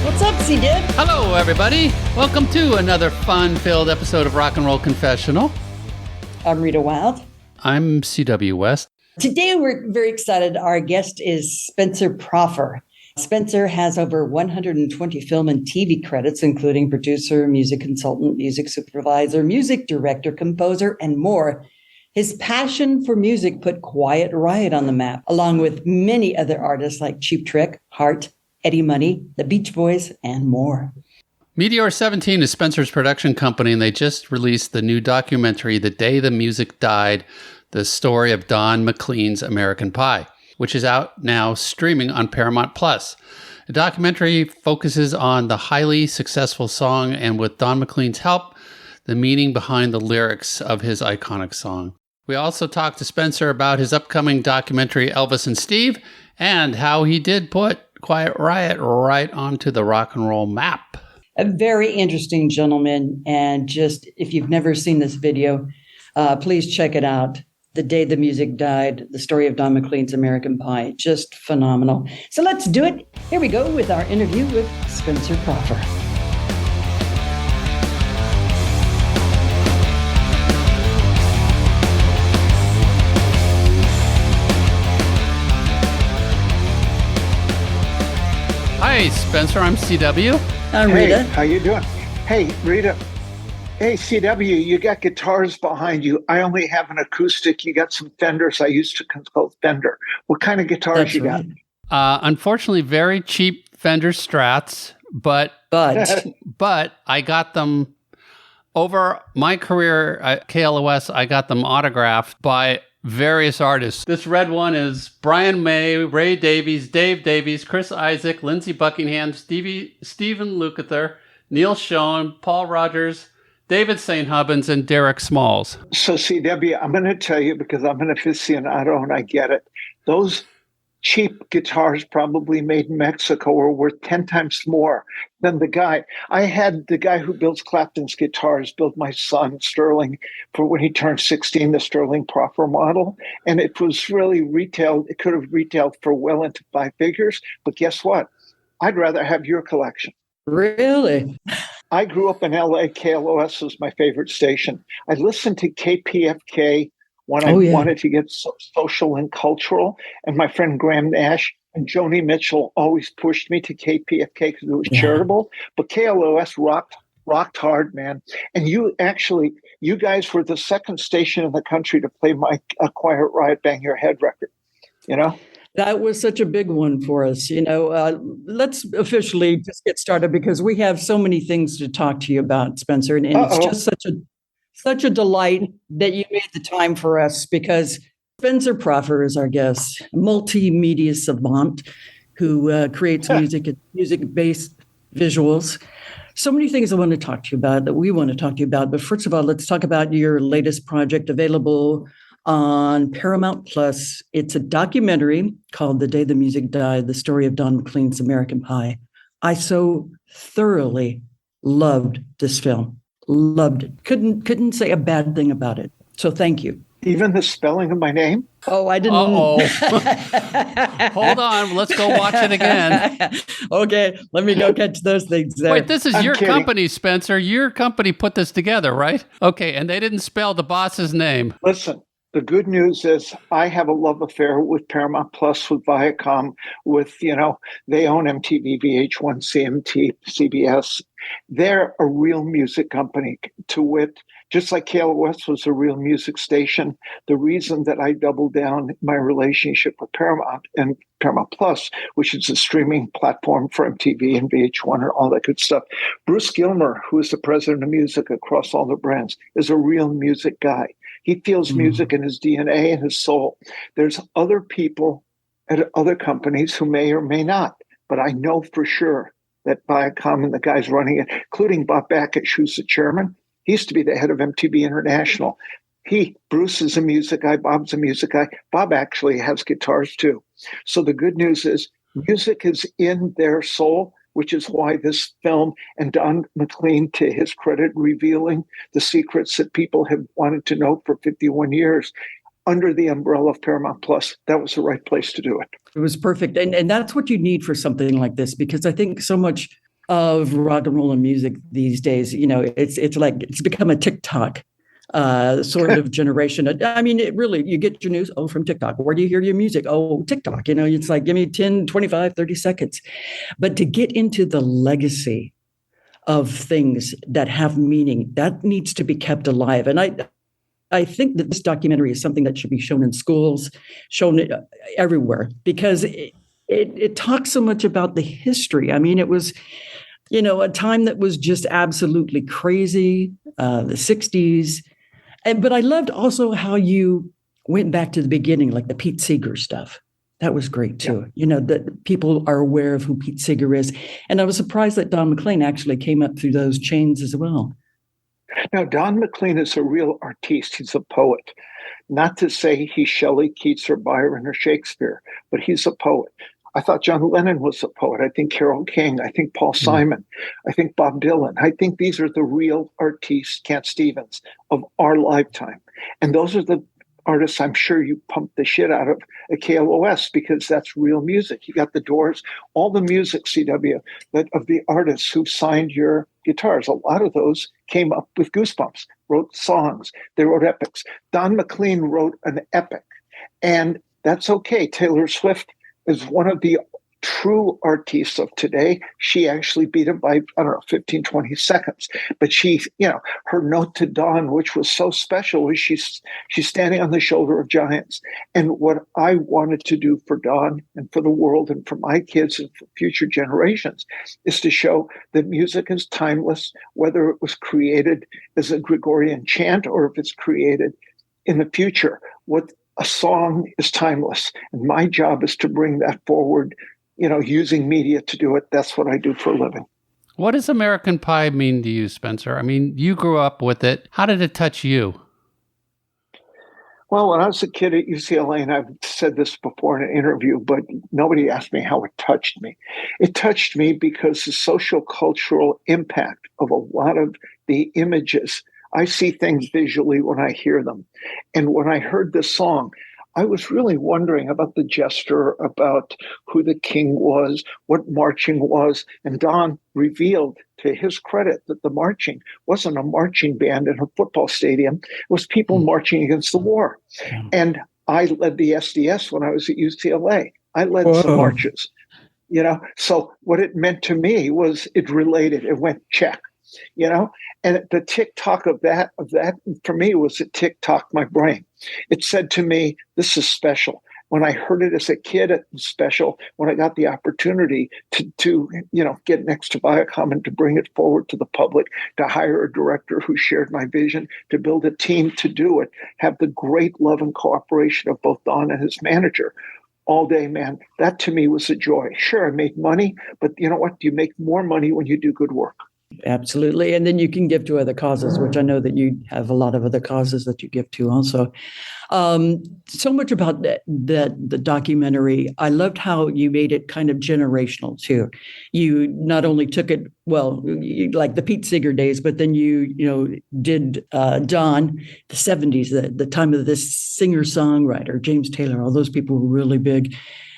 What's up, C-Dib? Hello, everybody. Welcome to another fun-filled episode of Rock and Roll Confessional. I'm Rita Wild. I'm C.W. West. Today, we're very excited. Our guest is Spencer Proffer. Spencer has over 120 film and TV credits, including producer, music consultant, music supervisor, music director, composer, and more. His passion for music put Quiet Riot on the map, along with many other artists like Cheap Trick, Heart, Eddie Money, the Beach Boys, and more. Meteor 17 is Spencer's production company, and they just released the new documentary, The Day the Music Died, the story of Don McLean's American Pie, which is out now streaming on Paramount Plus. The documentary focuses on the highly successful song and, with Don McLean's help, the meaning behind the lyrics of his iconic song. We also talked to Spencer about his upcoming documentary, Elvis and Steve, and how he did put Quiet Riot right onto the rock and roll map. A very interesting gentleman. And just, if you've never seen this video, please check it out. The Day the Music Died, the story of Don McLean's American Pie. Just phenomenal. So let's do it. Here we go with our interview with Spencer Proffer. Hi, Spencer. I'm CW. I'm Rita. Hey, how you doing? Hey, Rita. Hey, CW, you got guitars behind you. I only have an acoustic. You got some Fenders. I used to consult Fender. What kind of guitars That's you right. got? Unfortunately, very cheap Fender Strats, but I got them over my career at KLOS. I got them autographed by various artists. This red one is Brian May, Ray Davies, Dave Davies, Chris Isaac, Lindsey Buckingham, Stephen Lukather, Neil Schoen, Paul Rogers, David St. Hubbins, and Derek Smalls. So, CW, I'm going to tell you because I'm an aficionado and I get it. Those cheap guitars probably made in Mexico are worth 10 times more than the guy. I had the guy who builds Clapton's guitars build my son, Sterling, for when he turned 16, the Sterling Proffer model. And it was really retailed. It could have retailed for well into 5 figures. But guess what? I'd rather have your collection. Really? I grew up in LA. KLOS was my favorite station. I listened to KPFK when I wanted to get social and cultural. And my friend Graham Nash and Joni Mitchell always pushed me to KPFK because it was charitable. But KLOS rocked hard, man. And you guys were the second station in the country to play my Quiet Riot Bang Your Head record, you know? That was such a big one for us. Let's officially just get started because we have so many things to talk to you about, Spencer. And it's just such a delight that you made the time for us because Spencer Proffer is our guest, a multimedia savant who creates music-based visuals. So many things I want to talk to you about that we want to talk to you about. But first of all, let's talk about your latest project available on Paramount Plus. It's a documentary called The Day the Music Died, the story of Don McLean's American Pie. I so thoroughly loved this film. Loved it. Couldn't say a bad thing about it. So thank you. Even the spelling of my name? Oh, I didn't. Hold on. Let's go watch it again. Okay. Let me go catch those things there. Wait, this is your company, Spencer. Your company put this together, right? Okay. And they didn't spell the boss's name. Listen. The good news is I have a love affair with Paramount Plus, with Viacom, they own MTV, VH1, CMT, CBS. They're a real music company, to wit, just like KLOS was a real music station. The reason that I doubled down my relationship with Paramount and Paramount Plus, which is a streaming platform for MTV and VH1 and all that good stuff. Bruce Gilmer, who is the president of music across all the brands, is a real music guy. He feels music in his DNA and his soul. There's other people at other companies who may or may not, but I know for sure that Viacom and the guys running it, including Bob Bakish, who's the chairman, he used to be the head of MTV International. Bruce is a music guy, Bob's a music guy. Bob actually has guitars too. So the good news is music is in their soul, which is why this film, and Don McLean, to his credit, revealing the secrets that people have wanted to know for 51 years under the umbrella of Paramount Plus. That was the right place to do it. It was perfect. And that's what you need for something like this, because I think so much of rock and roll and music these days. It's like it's become a TikTok sort of generation. I mean, it really, you get your news, from TikTok. Where do you hear your music? Oh, TikTok. It's like, give me 10, 25, 30 seconds. But to get into the legacy of things that have meaning, that needs to be kept alive. And I think that this documentary is something that should be shown in schools, shown everywhere, because it talks so much about the history. I mean, it was, a time that was just absolutely crazy, the 60s. But I loved also how you went back to the beginning, like the Pete Seeger stuff. That was great too. Yeah. That people are aware of who Pete Seeger is. And I was surprised that Don McLean actually came up through those chains as well. Now, Don McLean is a real artiste. He's a poet. Not to say he's Shelley, Keats, or Byron, or Shakespeare, but he's a poet. I thought John Lennon was a poet. I think Carole King. I think Paul Simon. I think Bob Dylan. I think these are the real artistes, Cat Stevens, of our lifetime. And those are the artists I'm sure you pumped the shit out of at KLOS, because that's real music. You got the Doors, all the music, CW, that of the artists who signed your guitars. A lot of those came up with Goosebumps, wrote songs. They wrote epics. Don McLean wrote an epic, and that's okay. Taylor Swift is one of the true artists of today. She actually beat him by, I don't know, 15, 20 seconds. But she, her note to Don, which was so special, was she's standing on the shoulder of giants. And what I wanted to do for Don and for the world and for my kids and for future generations is to show that music is timeless, whether it was created as a Gregorian chant or if it's created in the future. What a song is timeless. And my job is to bring that forward, using media to do it. That's what I do for a living. What does American Pie mean to you, Spencer? I mean, you grew up with it. How did it touch you? Well, when I was a kid at UCLA, and I've said this before in an interview, but nobody asked me how it touched me. It touched me because the social cultural impact of a lot of the images, I see things visually when I hear them. And when I heard this song, I was really wondering about the gesture, about who the king was, what marching was. And Don revealed, to his credit, that the marching wasn't a marching band in a football stadium. It was people marching against the war. Yeah. And I led the SDS when I was at UCLA. I led some marches, So what it meant to me was it related. It went check. And the tick-tock of that for me was a tick-tock my brain. It said to me, this is special. When I heard it as a kid, it was special. When I got the opportunity to get next to Viacom and to bring it forward to the public, to hire a director who shared my vision, to build a team to do it, have the great love and cooperation of both Don and his manager all day, man, that to me was a joy. Sure, I made money, but you know what? You make more money when you do good work. Absolutely. And then you can give to other causes, which I know that you have a lot of other causes that you give to also. So much about the documentary. I loved how you made it kind of generational too. You not only took it, like the Pete Seeger days, but then you did Don, the 70s, the time of this singer-songwriter, James Taylor, all those people were really big.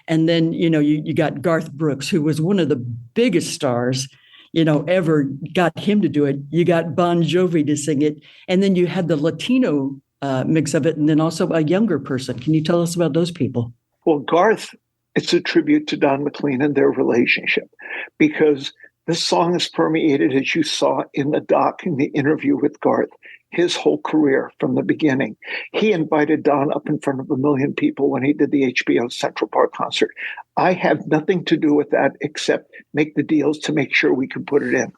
And then, you got Garth Brooks, who was one of the biggest stars ever, got him to do it. You got Bon Jovi to sing it. And then you had the Latino mix of it, and then also a younger person. Can you tell us about those people? Well, Garth, it's a tribute to Don McLean and their relationship, because this song is permeated, as you saw in the doc, in the interview with Garth, his whole career from the beginning. He invited Don up in front of 1 million people when he did the HBO Central Park concert. I have nothing to do with that except make the deals to make sure we can put it in.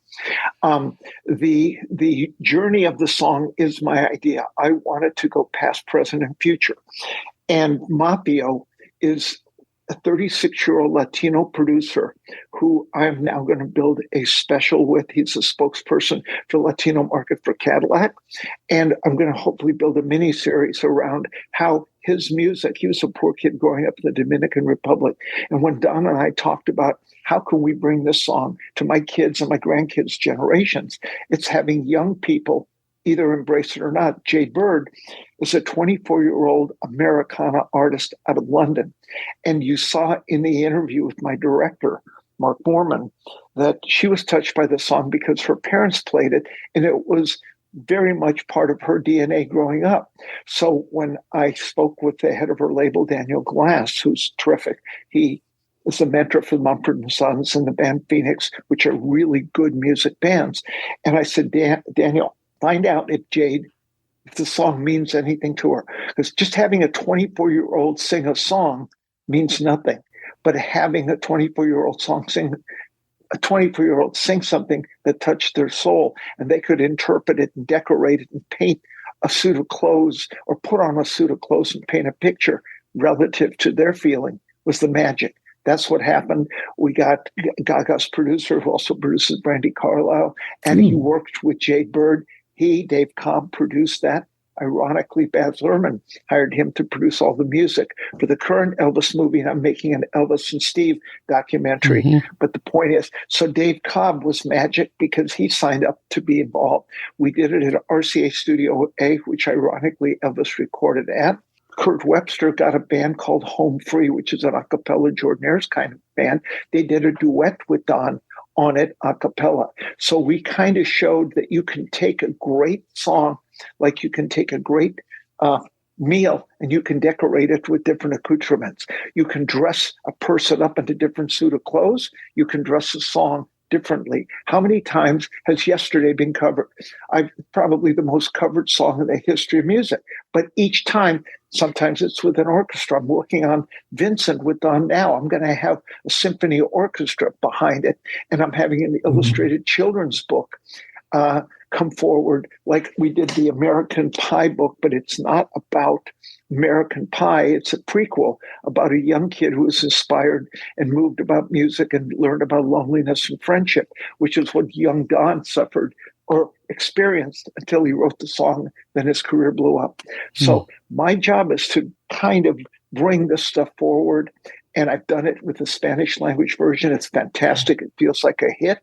The journey of the song is my idea. I wanted to go past, present, and future. And Mapio is a 36-year-old Latino producer who I'm now going to build a special with. He's a spokesperson for the Latino market for Cadillac. And I'm going to hopefully build a mini series around how his music, he was a poor kid growing up in the Dominican Republic. And when Don and I talked about how can we bring this song to my kids and my grandkids' generations, it's having young people either embrace it or not. Jade Bird is a 24-year-old Americana artist out of London. And you saw in the interview with my director Mark Borman, that she was touched by the song because her parents played it, and it was very much part of her DNA growing up. So when I spoke with the head of her label, Daniel Glass, who's terrific, he is a mentor for Mumford & Sons and the band Phoenix, which are really good music bands. And I said, Daniel, find out if the song means anything to her. Because just having a 24-year-old sing a song means nothing. But having a 24-year-old sing something that touched their soul, and they could interpret it and decorate it and paint a suit of clothes or put on a suit of clothes and paint a picture relative to their feeling, was the magic. That's what happened. We got Gaga's producer, who also produces Brandy Carlisle, and he worked with Jade Bird. Dave Cobb, produced that. Ironically, Baz Luhrmann hired him to produce all the music for the current Elvis movie. And I'm making an Elvis and Steve documentary. Mm-hmm. But the point is, so Dave Cobb was magic because he signed up to be involved. We did it at RCA Studio A, which ironically Elvis recorded at. Kurt Webster got a band called Home Free, which is an a cappella Jordanaires kind of band. They did a duet with Don on it a cappella. So we kind of showed that you can take a great song, like you can take a great meal, and you can decorate it with different accoutrements. You can dress a person up in a different suit of clothes. You can dress a song differently. How many times has Yesterday been covered? Probably the most covered song in the history of music. But each time, sometimes it's with an orchestra. I'm working on Vincent with Don now. I'm going to have a symphony orchestra behind it, and I'm having an illustrated children's book come forward, like we did the American Pie book, but it's not about American Pie. It's a prequel about a young kid who was inspired and moved about music and learned about loneliness and friendship, which is what young Don suffered or experienced until he wrote the song. Then his career blew up. So my job is to kind of bring this stuff forward. And I've done it with the Spanish language version. It's fantastic. It feels like a hit.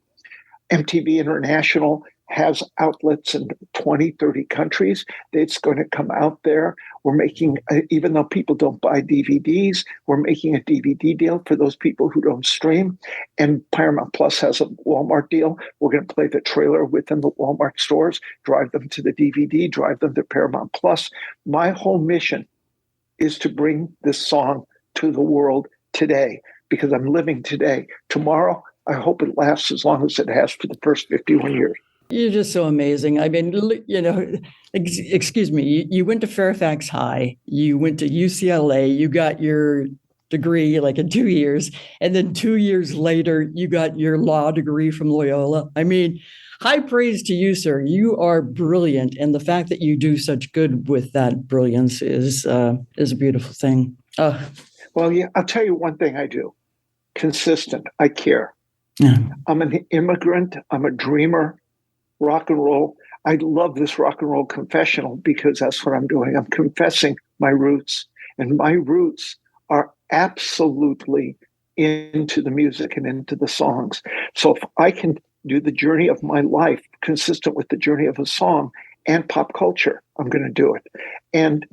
MTV International has outlets in 20, 30 countries. It's going to come out there. We're making, even though people don't buy DVDs, we're making a DVD deal for those people who don't stream. And Paramount Plus has a Walmart deal. We're going to play the trailer within the Walmart stores, drive them to the DVD, drive them to Paramount Plus. My whole mission is to bring this song to the world today, because I'm living today. Tomorrow, I hope it lasts as long as it has for the first 51 years. You're just so amazing. I mean, excuse me, you went to Fairfax High, you went to UCLA, you got your degree like in 2 years, and then 2 years later, you got your law degree from Loyola. I mean, high praise to you, sir. You are brilliant. And the fact that you do such good with that brilliance is a beautiful thing. Well, yeah, I'll tell you one thing I do. Consistent. I care. Yeah. I'm an immigrant. I'm a dreamer. Rock and roll. I love this rock and roll confessional because that's what I'm doing. I'm confessing my roots, and my roots are absolutely into the music and into the songs. So if I can do the journey of my life consistent with the journey of a song and pop culture, I'm going to do it. And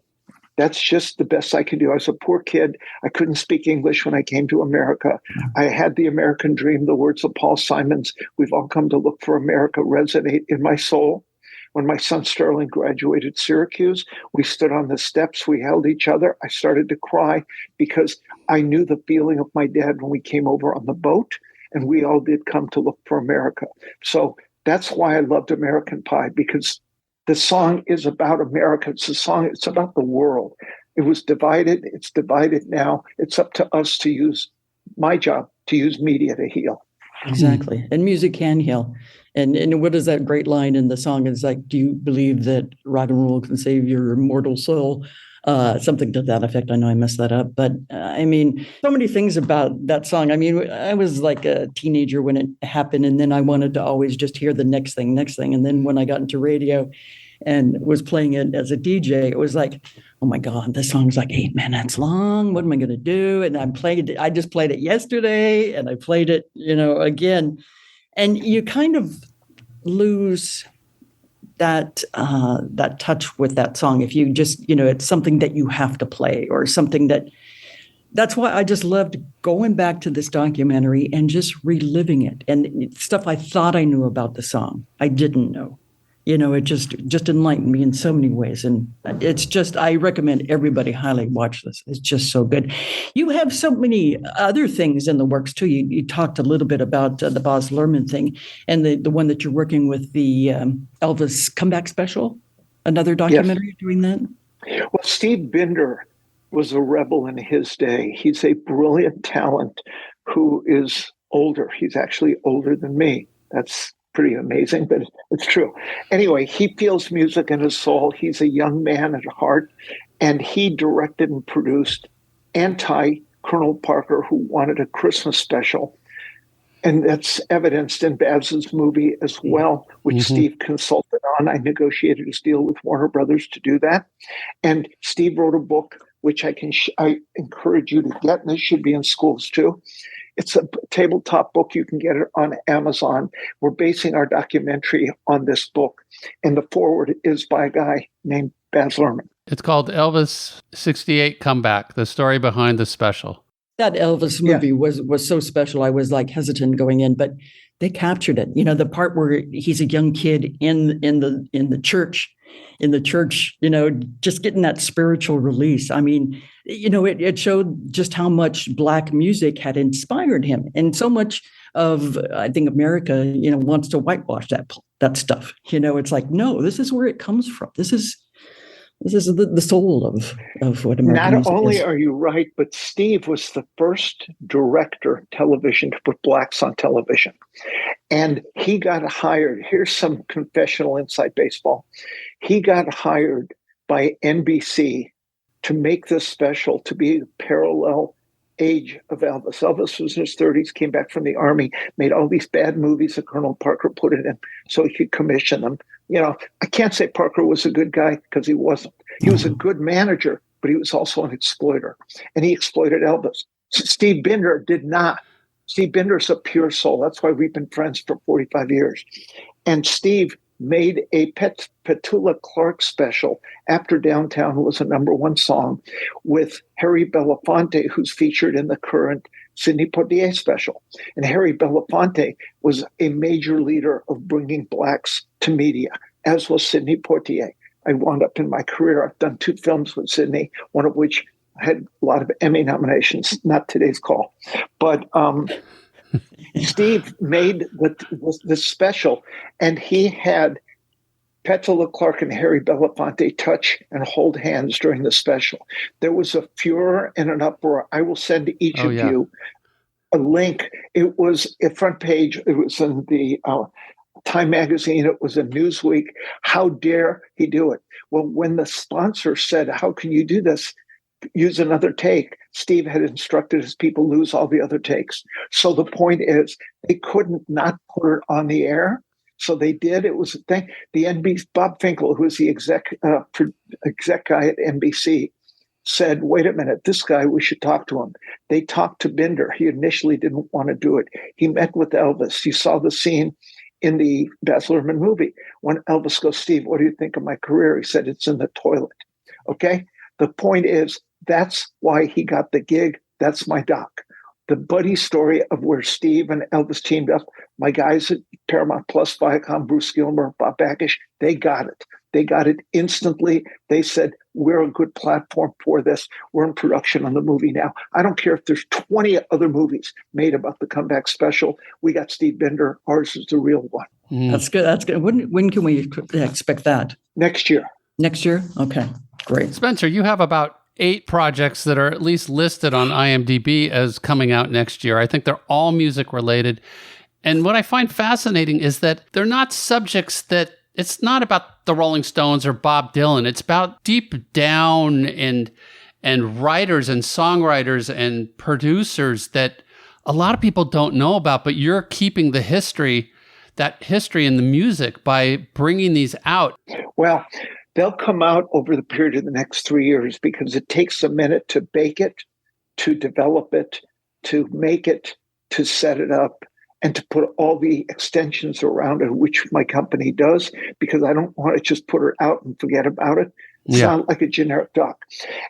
that's just the best I can do. I was a poor kid. I couldn't speak English when I came to America. I had the American dream. The words of Paul Simons, "We've all come to look for America," resonate in my soul. When my son Sterling graduated Syracuse, we stood on the steps. We held each other. I started to cry because I knew the feeling of my dad when we came over on the boat, and we all did come to look for America. So that's why I loved American Pie, because the song is about America. It's a song. It's about the world. It was divided. It's divided now. It's up to us to use, my job, to use media to heal. Exactly. And music can heal. And what is that great line in the song? It's like, do you believe that rock and roll can save your immortal soul? Something to that effect. I know I messed that up. But I mean, so many things about that song. I mean, I was like a teenager when it happened, and then I wanted to always just hear the next thing. And then when I got into radio and was playing it as a DJ, it was like, oh my God, this song's like 8 minutes long. What am I going to do? And I just played it yesterday, and I played it, again. And you kind of lose that touch with that song if you just, it's something that you have to play, or something that That's why I just loved going back to this documentary and just reliving it, and stuff I thought I knew about the song I didn't know. It just enlightened me in so many ways, and it's just, I recommend everybody highly watch this. It's just so good. You have so many other things in the works too. You talked a little bit about the Baz Luhrmann thing, and the one that you're working with, the Elvis comeback special, another documentary. Yes. Doing that. Well, Steve Binder was a rebel in his day. He's a brilliant talent who is older. He's actually older than me. That's pretty amazing, but it's true. Anyway, he feels music in his soul. He's a young man at heart, and he directed and produced Anti-Colonel Parker, who wanted a Christmas special. And that's evidenced in Baz's movie as well, which Steve consulted on. I negotiated a deal with Warner Brothers to do that. And Steve wrote a book, which I encourage you to get, and this should be in schools too. It's a tabletop book. You can get it on Amazon. We're basing our documentary on this book. And the foreword is by a guy named Baz Luhrmann. It's called Elvis 68 Comeback, the story behind the special. That Elvis movie was so special. I was like hesitant going in, but they captured it. The part where he's a young kid in the church, just getting that spiritual release. I mean, it showed just how much Black music had inspired him, and so much of, I think, America, wants to whitewash that stuff. It's like, no, this is where it comes from. This is the soul of what American music is. Not only are you right, but Steve was the first director of television to put Blacks on television. And he got hired. Here's some confessional inside baseball. He got hired by NBC to make this special to be a parallel age of Elvis. Elvis was in his 30s, came back from the army, made all these bad movies that Colonel Parker put it in so he could commission them. I can't say Parker was a good guy, because he wasn't. He was a good manager, but he was also an exploiter, and he exploited Elvis. Steve Binder did not. Steve Binder's a pure soul. That's why we've been friends for 45 years. And Steve made a Petula Clark special after Downtown was a #1 song with Harry Belafonte, who's featured in the current Sidney Poitier special. And Harry Belafonte was a major leader of bringing Blacks to media, as was Sidney Poitier. I wound up in my career, I've done 2 films with Sidney, one of which had a lot of Emmy nominations, not today's call. But Steve made the special, and he had Petula Clark and Harry Belafonte touch and hold hands during the special. There was a furor and an uproar. I will send each of you a link. It was a front page. It was in the Time magazine. It was in Newsweek. How dare he do it? Well, when the sponsor said, how can you do this? Use another take. Steve had instructed his people lose all the other takes. So the point is, they couldn't not put it on the air. So they did. It was a thing. The NBC, Bob Finkel, who was the exec guy at NBC, said, wait a minute, this guy, we should talk to him. They talked to Binder. He initially didn't want to do it. He met with Elvis. You saw the scene in the Baz Luhrmann movie when Elvis goes, Steve, what do you think of my career? He said, it's in the toilet. Okay. The point is, that's why he got the gig. That's my doc. The buddy story of where Steve and Elvis teamed up. My guys at Paramount Plus, Viacom, Bruce Gilmer, Bob Bakish, they got it. They got it instantly. They said, we're a good platform for this. We're in production on the movie now. I don't care if there's 20 other movies made about the comeback special. We got Steve Binder. Ours is the real one. That's good. That's good. When can we expect that? Next year. Next year? Okay, great. Spencer, you have about 8 projects that are at least listed on IMDb as coming out next year. I think they're all music related. And what I find fascinating is that they're not subjects that, it's not about the Rolling Stones or Bob Dylan. It's about deep down and writers and songwriters and producers that a lot of people don't know about, but you're keeping that history in the music by bringing these out. Well, they'll come out over the period of the next 3 years because it takes a minute to bake it, to develop it, to make it, to set it up, and to put all the extensions around it, which my company does, because I don't want to just put it out and forget about it. sound like a generic doc.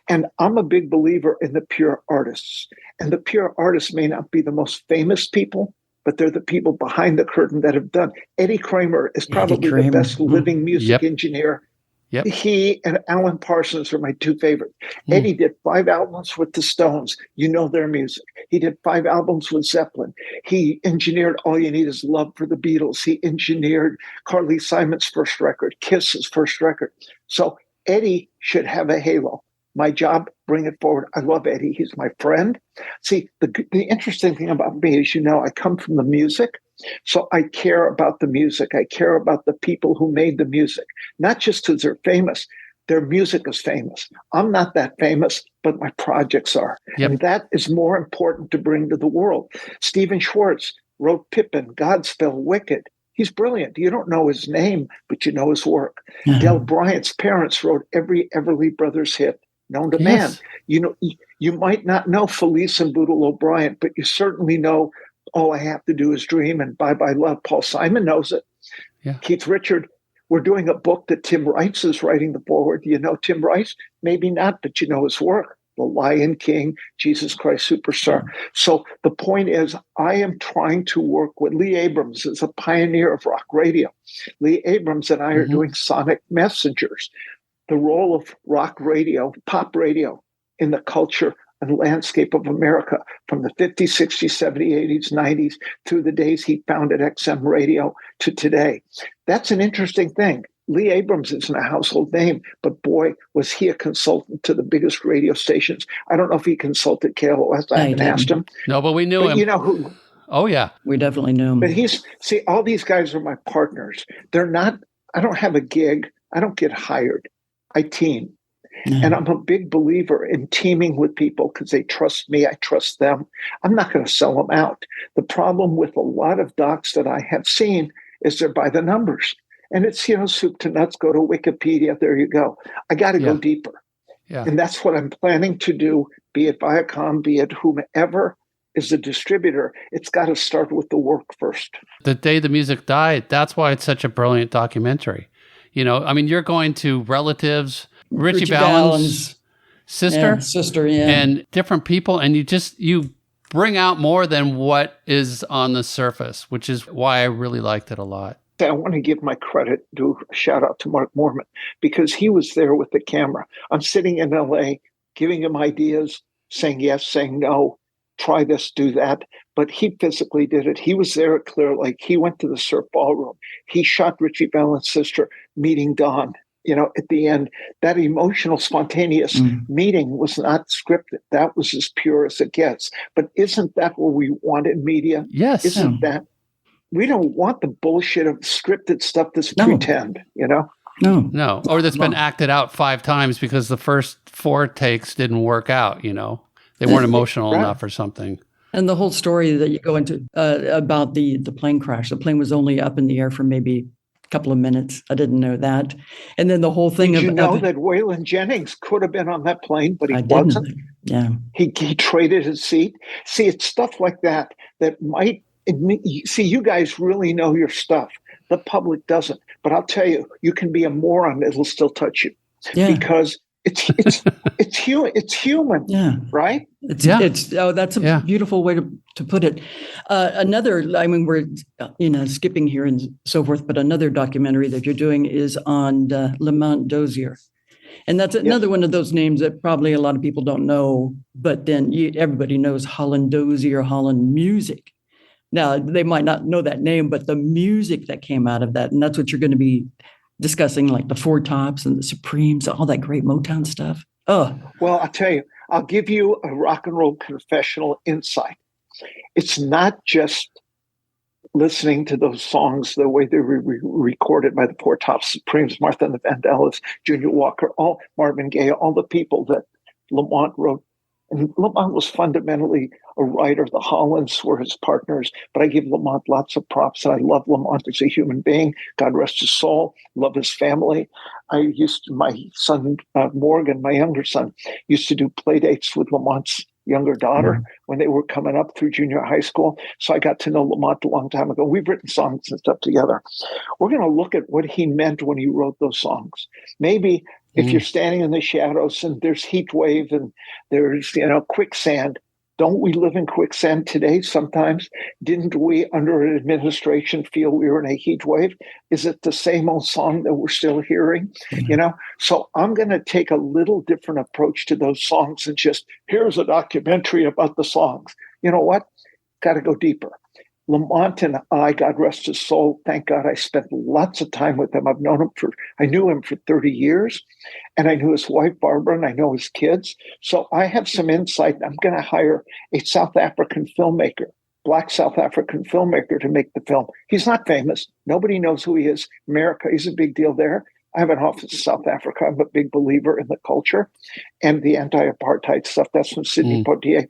And I'm a big believer in the pure artists. And the pure artists may not be the most famous people, but they're the people behind the curtain that have done. Eddie Kramer is probably the best living music engineer. Yep. He and Alan Parsons are my two favorites. Eddie did 5 albums with the Stones. You know their music. He did 5 albums with Zeppelin. He engineered All You Need Is Love for the Beatles. He engineered Carly Simon's first record, Kiss's first record. So Eddie should have a halo. My job, bring it forward. I love Eddie. He's my friend. See, the interesting thing about me is, I come from the music. So I care about the music. I care about the people who made the music, not just because they're famous. Their music is famous. I'm not that famous, but my projects are. Yep. And that is more important to bring to the world. Stephen Schwartz wrote Pippin, Godspell, Wicked. He's brilliant. You don't know his name, but you know his work. Del Bryant's parents wrote every Everly Brothers hit known to man. You might not know Felice and Boodle O'Brien, but you certainly know All I Have to Do Is Dream and Bye Bye Love. Paul Simon knows it. Yeah. Keith Richard, we're doing a book that Tim Rice is writing the foreword. Do you know Tim Rice? Maybe not, but you know his work. The Lion King, Jesus Christ Superstar. So the point is, I am trying to work with Lee Abrams as a pioneer of rock radio. Lee Abrams and I are doing Sonic Messengers, the role of rock radio, pop radio in the culture and landscape of America from the 50s, 60s, 70s, 80s, 90s, through the days he founded XM Radio to today. That's an interesting thing. Lee Abrams isn't a household name, but boy, was he a consultant to the biggest radio stations. I don't know if he consulted KLOS. I haven't asked him. No, but we knew him. You know who? Oh, yeah. We definitely knew him. But all these guys are my partners. They're not, I don't have a gig. I don't get hired. I team. And I'm a big believer in teaming with people because they trust me. I trust them. I'm not going to sell them out. The problem with a lot of docs that I have seen is they're by the numbers. And it's, soup to nuts, go to Wikipedia. There you go. I got to go deeper. Yeah. And that's what I'm planning to do, be it Viacom, be it whomever is the distributor. It's got to start with the work first. The Day the Music Died, that's why it's such a brilliant documentary. You're going to relatives, Richie Valens' sister, and different people, and you bring out more than what is on the surface, which is why I really liked it a lot. I want to give my credit, do a shout out to Mark Mormon, because he was there with the camera. I'm sitting in LA, giving him ideas, saying yes, saying no, try this, do that. But he physically did it. He was there at Clear Lake. He went to the Surf Ballroom. He shot Richie Valens' sister meeting Don. At the end, that emotional, spontaneous meeting was not scripted. That was as pure as it gets. But isn't that what we want in media? Yes. Isn't that? We don't want the bullshit of scripted stuff that's pretend, No. Or that's been acted out 5 times because the first 4 takes didn't work out, They weren't emotional enough or something. And the whole story that you go into about the plane crash, the plane was only up in the air for maybe a couple of minutes. I didn't know that. And then the whole thing Did you know that Waylon Jennings could have been on that plane, but he wasn't? Yeah. He traded his seat. See, it's stuff like that might, you guys really know your stuff. The public doesn't. But I'll tell you, you can be a moron, it'll still touch you. Yeah. Because it's human. Yeah. Right? That's a beautiful way to put it. We're skipping here and so forth, but another documentary that you're doing is on Lamont Dozier. And that's another one of those names that probably a lot of people don't know, but then everybody knows Holland Dozier, Holland Music. Now, they might not know that name, but the music that came out of that, and that's what you're going to be discussing, like the Four Tops and the Supremes, all that great Motown stuff. Oh, well, I'll tell you, I'll give you a rock and roll confessional insight. It's not just listening to those songs the way they were recorded by the Four Tops, Supremes, Martha and the Vandellas, Junior Walker, all Marvin Gaye, all the people that Lamont wrote. And Lamont was fundamentally a writer. The Hollands were his partners, but I give Lamont lots of props. And I love Lamont as a human being. God rest his soul. Love his family. My son, Morgan, my younger son, used to do play dates with Lamont's younger daughter when they were coming up through junior high school. So I got to know Lamont a long time ago. We've written songs and stuff together. We're going to look at what he meant when he wrote those songs. Maybe If you're standing in the shadows and there's heat wave and there's, quicksand, don't we live in quicksand today sometimes? Didn't we, under an administration, feel we were in a heat wave? Is it the same old song that we're still hearing? So I'm going to take a little different approach to those songs and just, here's a documentary about the songs. You know what? Got to go deeper. Lamont and I, God rest his soul, thank God I spent lots of time with him. I knew him for 30 years, and I knew his wife, Barbara, and I know his kids. So I have some insight. I'm going to hire a South African filmmaker, Black South African filmmaker, to make the film. He's not famous. Nobody knows who he is. America, he's a big deal there. I have an office in South Africa. I'm a big believer in the culture and the anti-apartheid stuff. That's when Sidney Poitier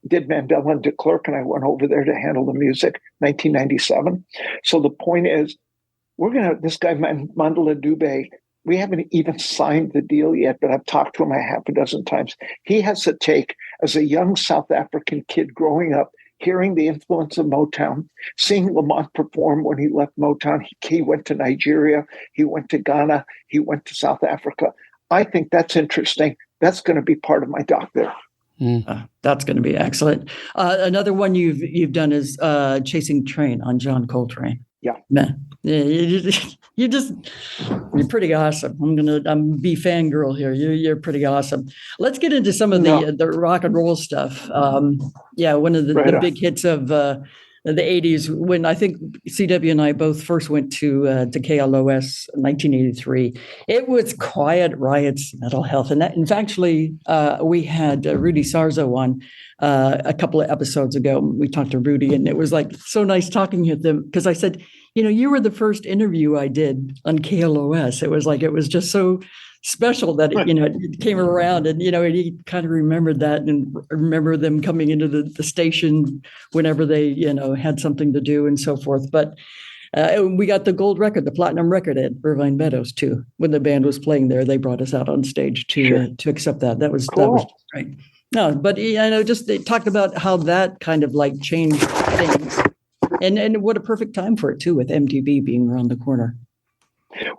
did Mandela and de Klerk, and I went over there to handle the music, 1997. So the point is, this guy, Mandela Dube, we haven't even signed the deal yet, but I've talked to him a half a dozen times. He has a take as a young South African kid growing up, hearing the influence of Motown, seeing Lamont perform when he left Motown. He went to Nigeria, he went to Ghana, he went to South Africa. I think that's interesting. That's going to be part of my doc there. That's going to be excellent. Another one you've done is Chasing Train on John Coltrane. Yeah, man, you're pretty awesome. I'm be fangirl here. You're pretty awesome. Let's get into some of the rock and roll stuff. One of the big hits of the 80s, when I think CW and I both first went to KLOS in 1983. It was Quiet Riot's Mental Health. And actually, we had Rudy Sarzo on a couple of episodes ago. We talked to Rudy, and it was like so nice talking to them, because I said, you were the first interview I did on KLOS. It was just so special that it came around, and he kind of remembered that, and remember them coming into the station whenever they had something to do and so forth. But we got the gold record, the platinum record at Irvine Meadows too. When the band was playing there, they brought us out on stage to accept that. That was cool. That was great. No, but just they talked about how that kind of like changed things, and what a perfect time for it too, with MTV being around the corner.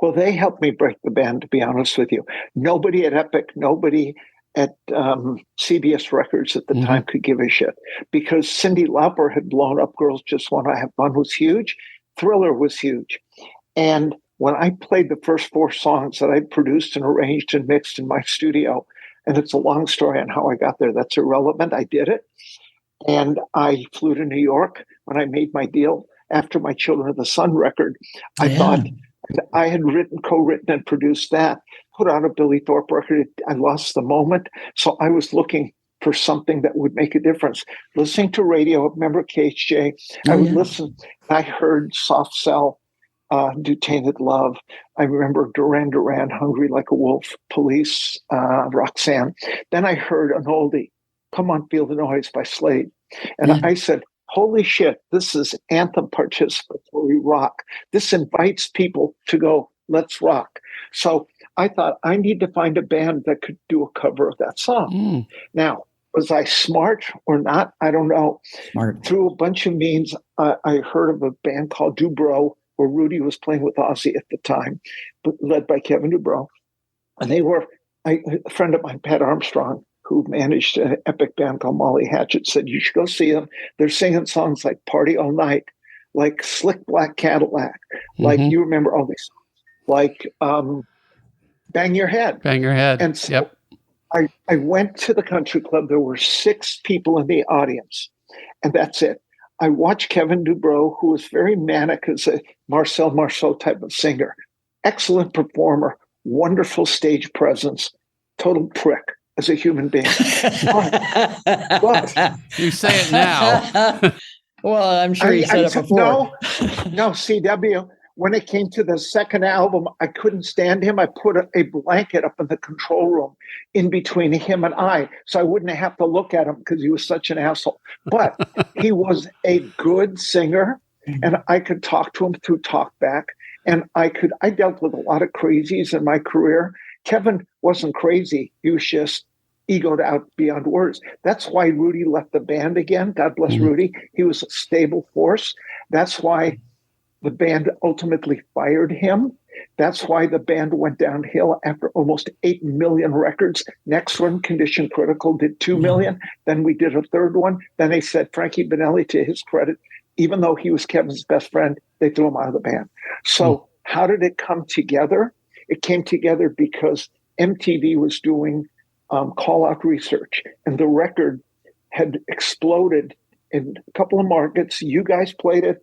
Well, they helped me break the band, to be honest with you. Nobody at Epic, nobody at CBS Records at the time could give a shit, because Cyndi Lauper had blown up. Girls Just Want to Have Fun was huge. Thriller was huge. And when I played the first 4 songs that I produced and arranged and mixed in my studio, and it's a long story on how I got there, that's irrelevant. I did it. And I flew to New York when I made my deal after my Children of the Sun record. I thought, I had co-written and produced that, put out a Billy Thorpe record. I lost the moment. So I was looking for something that would make a difference. Listening to radio, remember KHJ? I would listen. I heard Soft Cell, Do Tainted Love. I remember Duran Duran, Hungry Like a Wolf, Police, Roxanne. Then I heard an oldie, Come On, Feel the Noise by Slade. And I said, holy shit, this is anthem participatory rock. This invites people to go, let's rock. So I thought, I need to find a band that could do a cover of that song. Now, was I smart or not? I don't know. Smart. Through a bunch of means, I heard of a band called Dubrow, where Rudy was playing with Ozzy at the time, but led by Kevin Dubrow. And they were, a friend of mine, Pat Armstrong, who managed an Epic band called Molly Hatchet, said, you should go see them. They're singing songs like Party All Night, like Slick Black Cadillac, like you remember all these songs, like Bang Your Head. Bang Your Head. And so I went to the country club. There were 6 people in the audience, and that's it. I watched Kevin Dubrow, who was very manic as a Marcel Marceau type of singer, excellent performer, wonderful stage presence, total prick as a human being. But you say it now. Well, I'm sure you said it before. No, CW. When it came to the second album, I couldn't stand him. I put a blanket up in the control room in between him and I, so I wouldn't have to look at him because he was such an asshole. But he was a good singer, and I could talk to him through talkback. And I dealt with a lot of crazies in my career. Kevin wasn't crazy. He was just egoed out beyond words. That's why Rudy left the band again. God bless Rudy. He was a stable force. That's why The band ultimately fired him. That's why the band went downhill after almost 8 million records. Next one, Condition Critical, did 2 million. Then we did a third one. Then they said Frankie Benelli, to his credit, even though he was Kevin's best friend, they threw him out of the band. So how did it come together? It came together because MTV was doing call-out research, and the record had exploded in a couple of markets. You guys played it.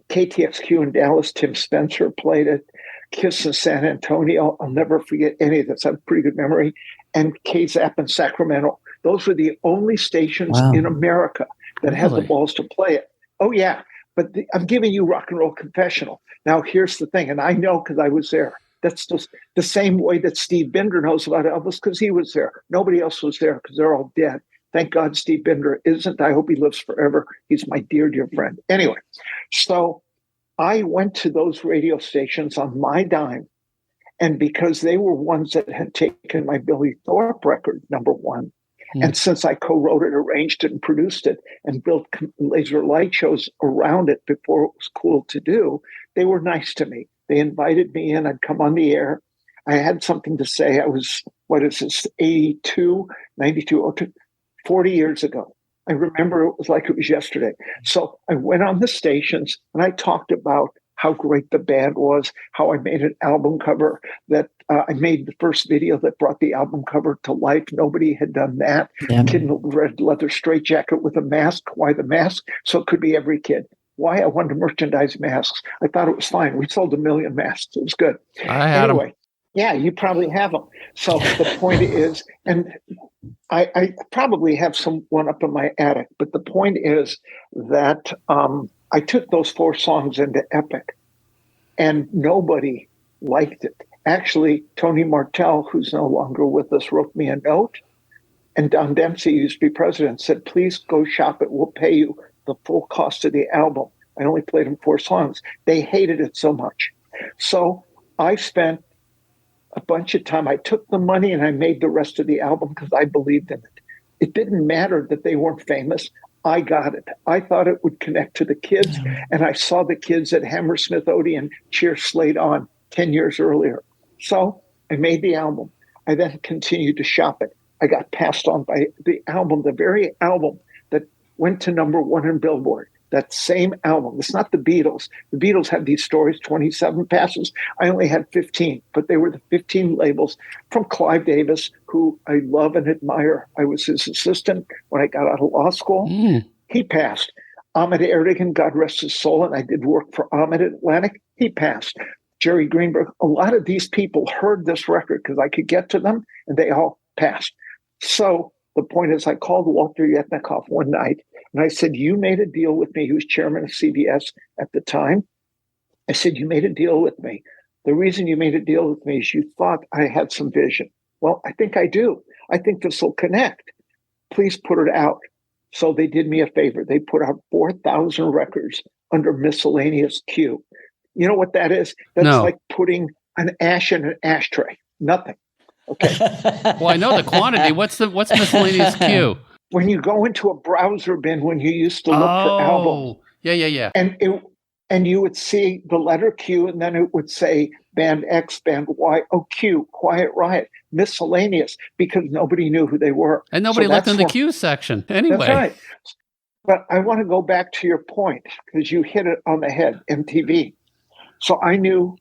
KTXQ in Dallas, Tim Spencer played it. Kiss in San Antonio, I'll never forget any of this. I have a pretty good memory. And KZAP in Sacramento. Those were the only stations in America that had the balls to play it. Oh, yeah. But I'm giving you rock and roll confessional. Now, here's the thing, and I know because I was there. That's just the same way that Steve Binder knows about Elvis because he was there. Nobody else was there because they're all dead. Thank God Steve Binder isn't. I hope he lives forever. He's my dear, dear friend. Anyway, so I went to those radio stations on my dime. And because they were ones that had taken my Billy Thorpe record, number one, and since I co-wrote it, arranged it, and produced it, and built laser light shows around it before it was cool to do, they were nice to me. They invited me in. I'd come on the air. I had something to say. I was, 82, 92, 40 years ago. I remember it was like it was yesterday. So I went on the stations and I talked about how great the band was, how I made an album cover, that I made the first video that brought the album cover to life. Nobody had done that. Kid in a red leather straitjacket with a mask. Why the mask? So it could be every kid. Why I wanted to merchandise masks. I thought it was fine. We sold 1 million masks. It was good. I had them. Yeah, you probably have them. So the point is, and I probably have one up in my attic, but the point is that I took those 4 songs into Epic and nobody liked it. Actually, Tony Martell, who's no longer with us, wrote me a note, and Don Dempsey, who used to be president, said, please go shop it. We'll pay you the full cost of the album. I only played them 4 songs. They hated it so much. So I spent a bunch of time. I took the money and I made the rest of the album because I believed in it. It didn't matter that they weren't famous. I got it. I thought it would connect to the kids. And I saw the kids at Hammersmith Odeon cheer Slade on 10 years earlier. So I made the album. I then continued to shop it. I got passed on by the album, the very album that went to number 1 in Billboard. That same album. It's not the Beatles. The Beatles had these stories, 27 passes. I only had 15, but they were the 15 labels from Clive Davis, who I love and admire. I was his assistant when I got out of law school. He passed. Ahmet Ertegun, God rest his soul, and I did work for Ahmet at Atlantic. He passed. Jerry Greenberg. A lot of these people heard this record because I could get to them, and they all passed. So the point is, I called Walter Yetnikoff one night, and I said, you made a deal with me. He was chairman of CBS at the time. I said, you made a deal with me. The reason you made a deal with me is you thought I had some vision. Well, I think I do. I think this will connect. Please put it out. So they did me a favor. They put out 4,000 records under miscellaneous Q. You know what that is? That's like putting an ash in an ashtray. Nothing. Okay. Well, I know the quantity. What's miscellaneous Q? When you go into a browser bin, when you used to look for albums. Yeah. And you would see the letter Q, and then it would say band X, band Y, Q, Quiet Riot, miscellaneous, because nobody knew who they were. And nobody looked in the Q section anyway. That's right. But I want to go back to your point, because you hit it on the head, MTV. So I knew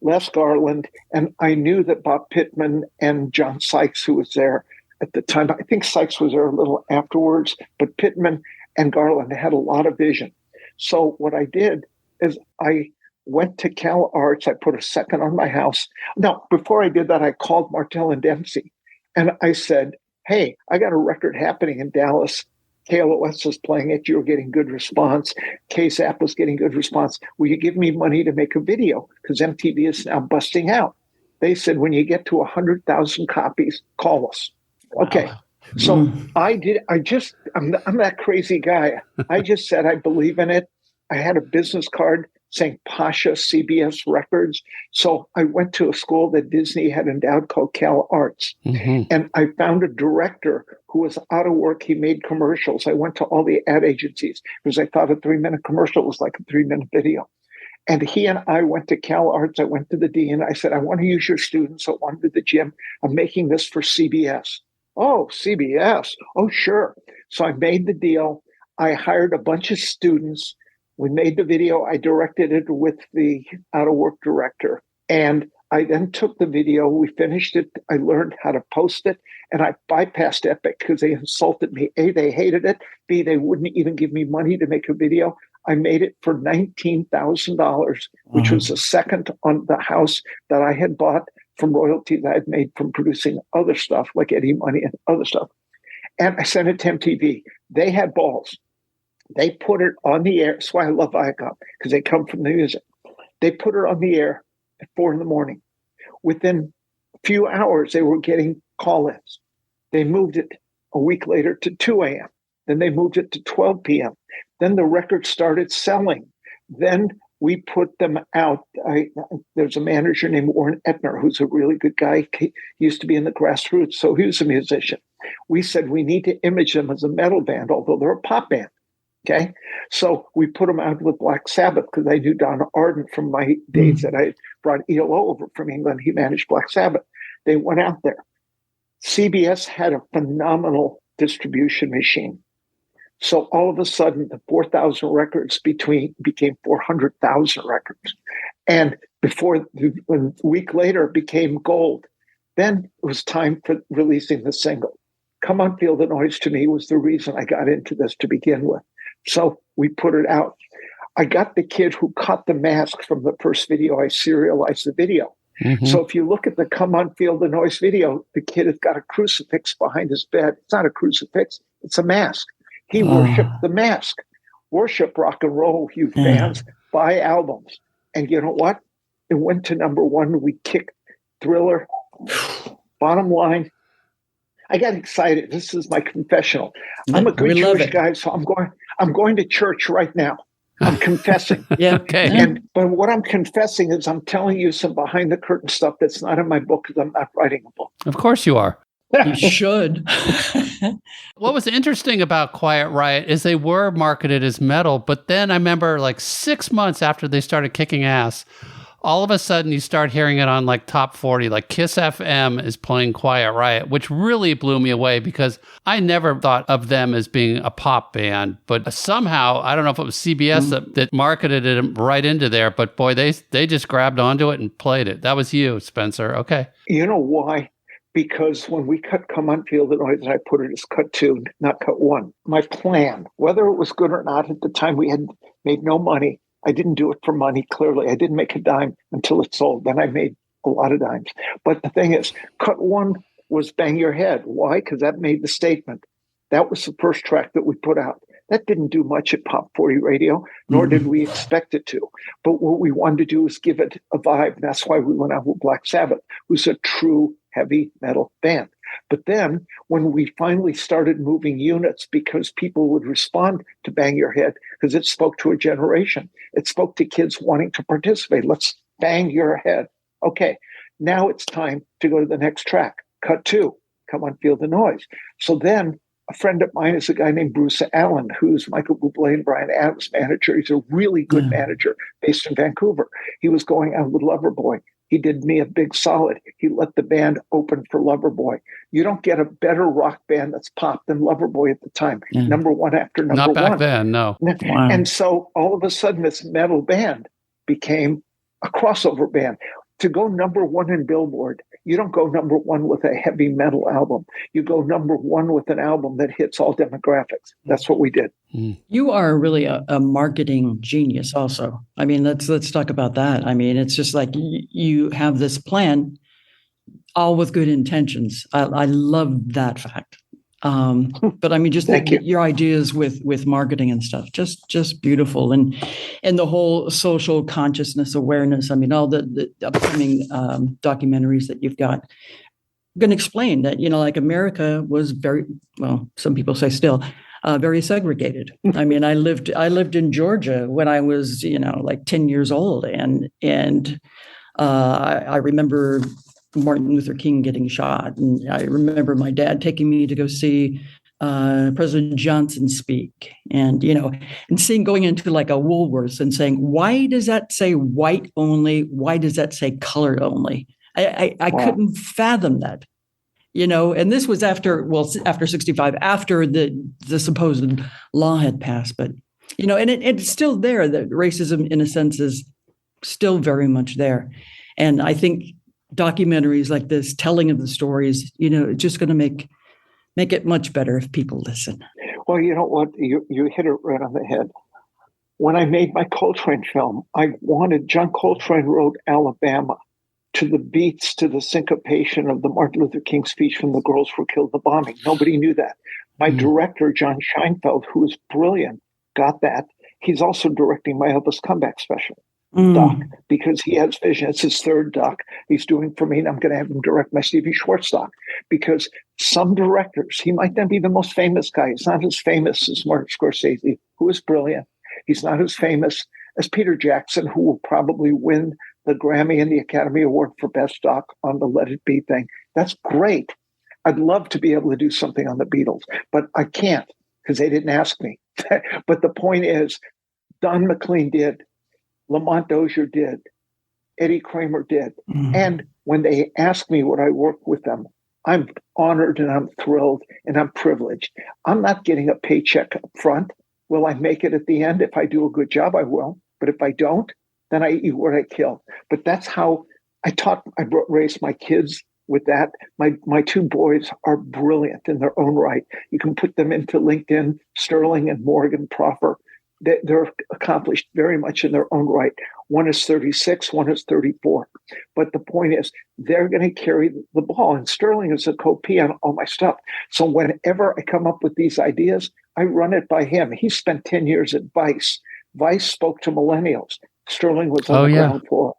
Les Garland, and I knew that Bob Pittman and John Sykes, who was there at the time, I think Sykes was there a little afterwards, but Pittman and Garland had a lot of vision. So what I did is I went to Cal Arts. I put a second on my house. No, before I did that, I called Martell and Dempsey, and I said, hey, I got a record happening in Dallas. KLOS was playing it. You were getting good response. KZAP was getting good response. Will you give me money to make a video? Because MTV is now busting out. They said, when you get to 100,000 copies, call us. Wow. Okay. So I'm that crazy guy. I just said, I believe in it. I had a business card saying Pasha CBS Records. So I went to a school that Disney had endowed called Cal Arts. And I found a director who was out of work. He made commercials. I went to all the ad agencies because I thought a 3-minute commercial was like a 3-minute video. And he and I went to Cal Arts. I went to the dean. I said, I want to use your students. I want to do the gym. I'm making this for CBS. Oh, CBS. Oh, sure. So I made the deal. I hired a bunch of students. We made the video. I directed it with the out of work director. And I then took the video. We finished it. I learned how to post it. And I bypassed Epic because they insulted me. A, they hated it. B, they wouldn't even give me money to make a video. I made it for $19,000, which was the second on the house that I had bought from royalties I had made from producing other stuff like Eddie Money and other stuff. And I sent it to MTV. They had balls. They put it on the air. That's why I love Viacom, because they come from the music. They put it on the air at 4 a.m. Within a few hours, they were getting call-ins. They moved it a week later to 2 a.m. Then they moved it to 12 p.m. Then the record started selling. Then we put them out. There's a manager named Warren Etner, who's a really good guy. He used to be in the Grassroots, so he was a musician. We said we need to image them as a metal band, although they're a pop band. Okay, so we put them out with Black Sabbath because I knew Don Arden from my days that I brought ELO over from England. He managed Black Sabbath. They went out there. CBS had a phenomenal distribution machine. So all of a sudden, the 4,000 records became 400,000 records. And a week later, it became gold. Then it was time for releasing the single. Come On, Feel the Noise to me was the reason I got into this to begin with. So we put it out. I got the kid who cut the mask from the first video. I serialized the video. So if you look at the Come On, Feel the Noise video, the kid has got a crucifix behind his bed. It's not a crucifix, it's a mask. He worshiped the mask. Worship rock and roll, you fans. Buy albums. And you know what? It went to #1. We kicked Thriller. Bottom line, I got excited. This is my confessional. I'm a good Jewish guy, so I'm going to church right now. I'm confessing. Okay. But what I'm confessing is I'm telling you some behind the curtain stuff that's not in my book because I'm not writing a book. Of course you are. You should. What was interesting about Quiet Riot is they were marketed as metal, but then I remember like 6 months after they started kicking ass, all of a sudden you start hearing it on like top 40, like Kiss FM is playing Quiet Riot, which really blew me away because I never thought of them as being a pop band, but somehow, I don't know if it was CBS that marketed it right into there, but boy, they just grabbed onto it and played it. That was you, Spencer. Okay. You know why? Because when we cut Come On, Feel the Noise, and I put it as cut 2, not cut 1, my plan, whether it was good or not, at the time we had made no money. I didn't do it for money, clearly. I didn't make a dime until it sold. Then I made a lot of dimes. But the thing is, cut 1 was Bang Your Head. Why? Because that made the statement. That was the first track that we put out. That didn't do much at Pop 40 radio, nor did we expect it to. But what we wanted to do was give it a vibe. And that's why we went out with Black Sabbath, who's a true heavy metal band. But then when we finally started moving units, because people would respond to Bang Your Head, because it spoke to a generation, it spoke to kids wanting to participate. Let's bang your head. Okay, now it's time to go to the next track. Cut 2, Come On, Feel the Noise. So then a friend of mine is a guy named Bruce Allen, who's Michael Bublé and Bryan Adams' manager. He's a really good manager based in Vancouver. He was going out with Loverboy. He did me a big solid. He let the band open for Loverboy. You don't get a better rock band that's pop than Loverboy at the time. #1 after #1. Not back then, no. Wow. And so all of a sudden, this metal band became a crossover band. To go #1 in Billboard, you don't go #1 with a heavy metal album. You go #1 with an album that hits all demographics. That's what we did. You are really a marketing genius also. I mean, let's talk about that. I mean, it's just like you have this plan, all with good intentions. I love that fact. But I mean, just your ideas with marketing and stuff, just beautiful. And the whole social consciousness awareness. I mean, all the upcoming documentaries that you've got going to explain that, like America was very, well, some people say still, very segregated. I mean, I lived in Georgia when I was, like 10 years old, and I remember Martin Luther King getting shot, and I remember my dad taking me to go see President Johnson speak, and seeing going into like a Woolworths and saying, why does that say white only? Why does that say colored only? I couldn't fathom that. And this was after 65, after the supposed law had passed, but and it's still there, that racism in a sense is still very much there. And I think documentaries like this, telling of the stories, it's just going to make it much better if people listen. Well, you know what? You hit it right on the head. When I made my Coltrane film, John Coltrane wrote Alabama to the beats, to the syncopation of the Martin Luther King speech when the girls were killed in the bombing. Nobody knew that. My director, John Scheinfeld, who is brilliant, got that. He's also directing my Elvis comeback special. Doc, because he has vision. It's his third doc he's doing for me, and I'm going to have him direct my Stevie Schwartz doc, because some directors, he might not be the most famous guy. He's not as famous as Martin Scorsese, who is brilliant. He's not as famous as Peter Jackson, who will probably win the Grammy and the Academy Award for Best Doc on the Let It Be thing. That's great. I'd love to be able to do something on the Beatles, but I can't because they didn't ask me. But the point is, Don McLean did. Lamont Dozier did. Eddie Kramer did. And when they ask me would I work with them, I'm honored and I'm thrilled and I'm privileged. I'm not getting a paycheck up front. Will I make it at the end? If I do a good job, I will. But if I don't, then I eat what I kill. But that's how I raised my kids with that. My two boys are brilliant in their own right. You can put them into LinkedIn, Sterling and Morgan Proffer. They're accomplished very much in their own right. One is 36, one is 34. But the point is, they're going to carry the ball. And Sterling is a co-P on all my stuff. So whenever I come up with these ideas, I run it by him. He spent 10 years at Vice. Vice spoke to millennials. Sterling was on the ground floor.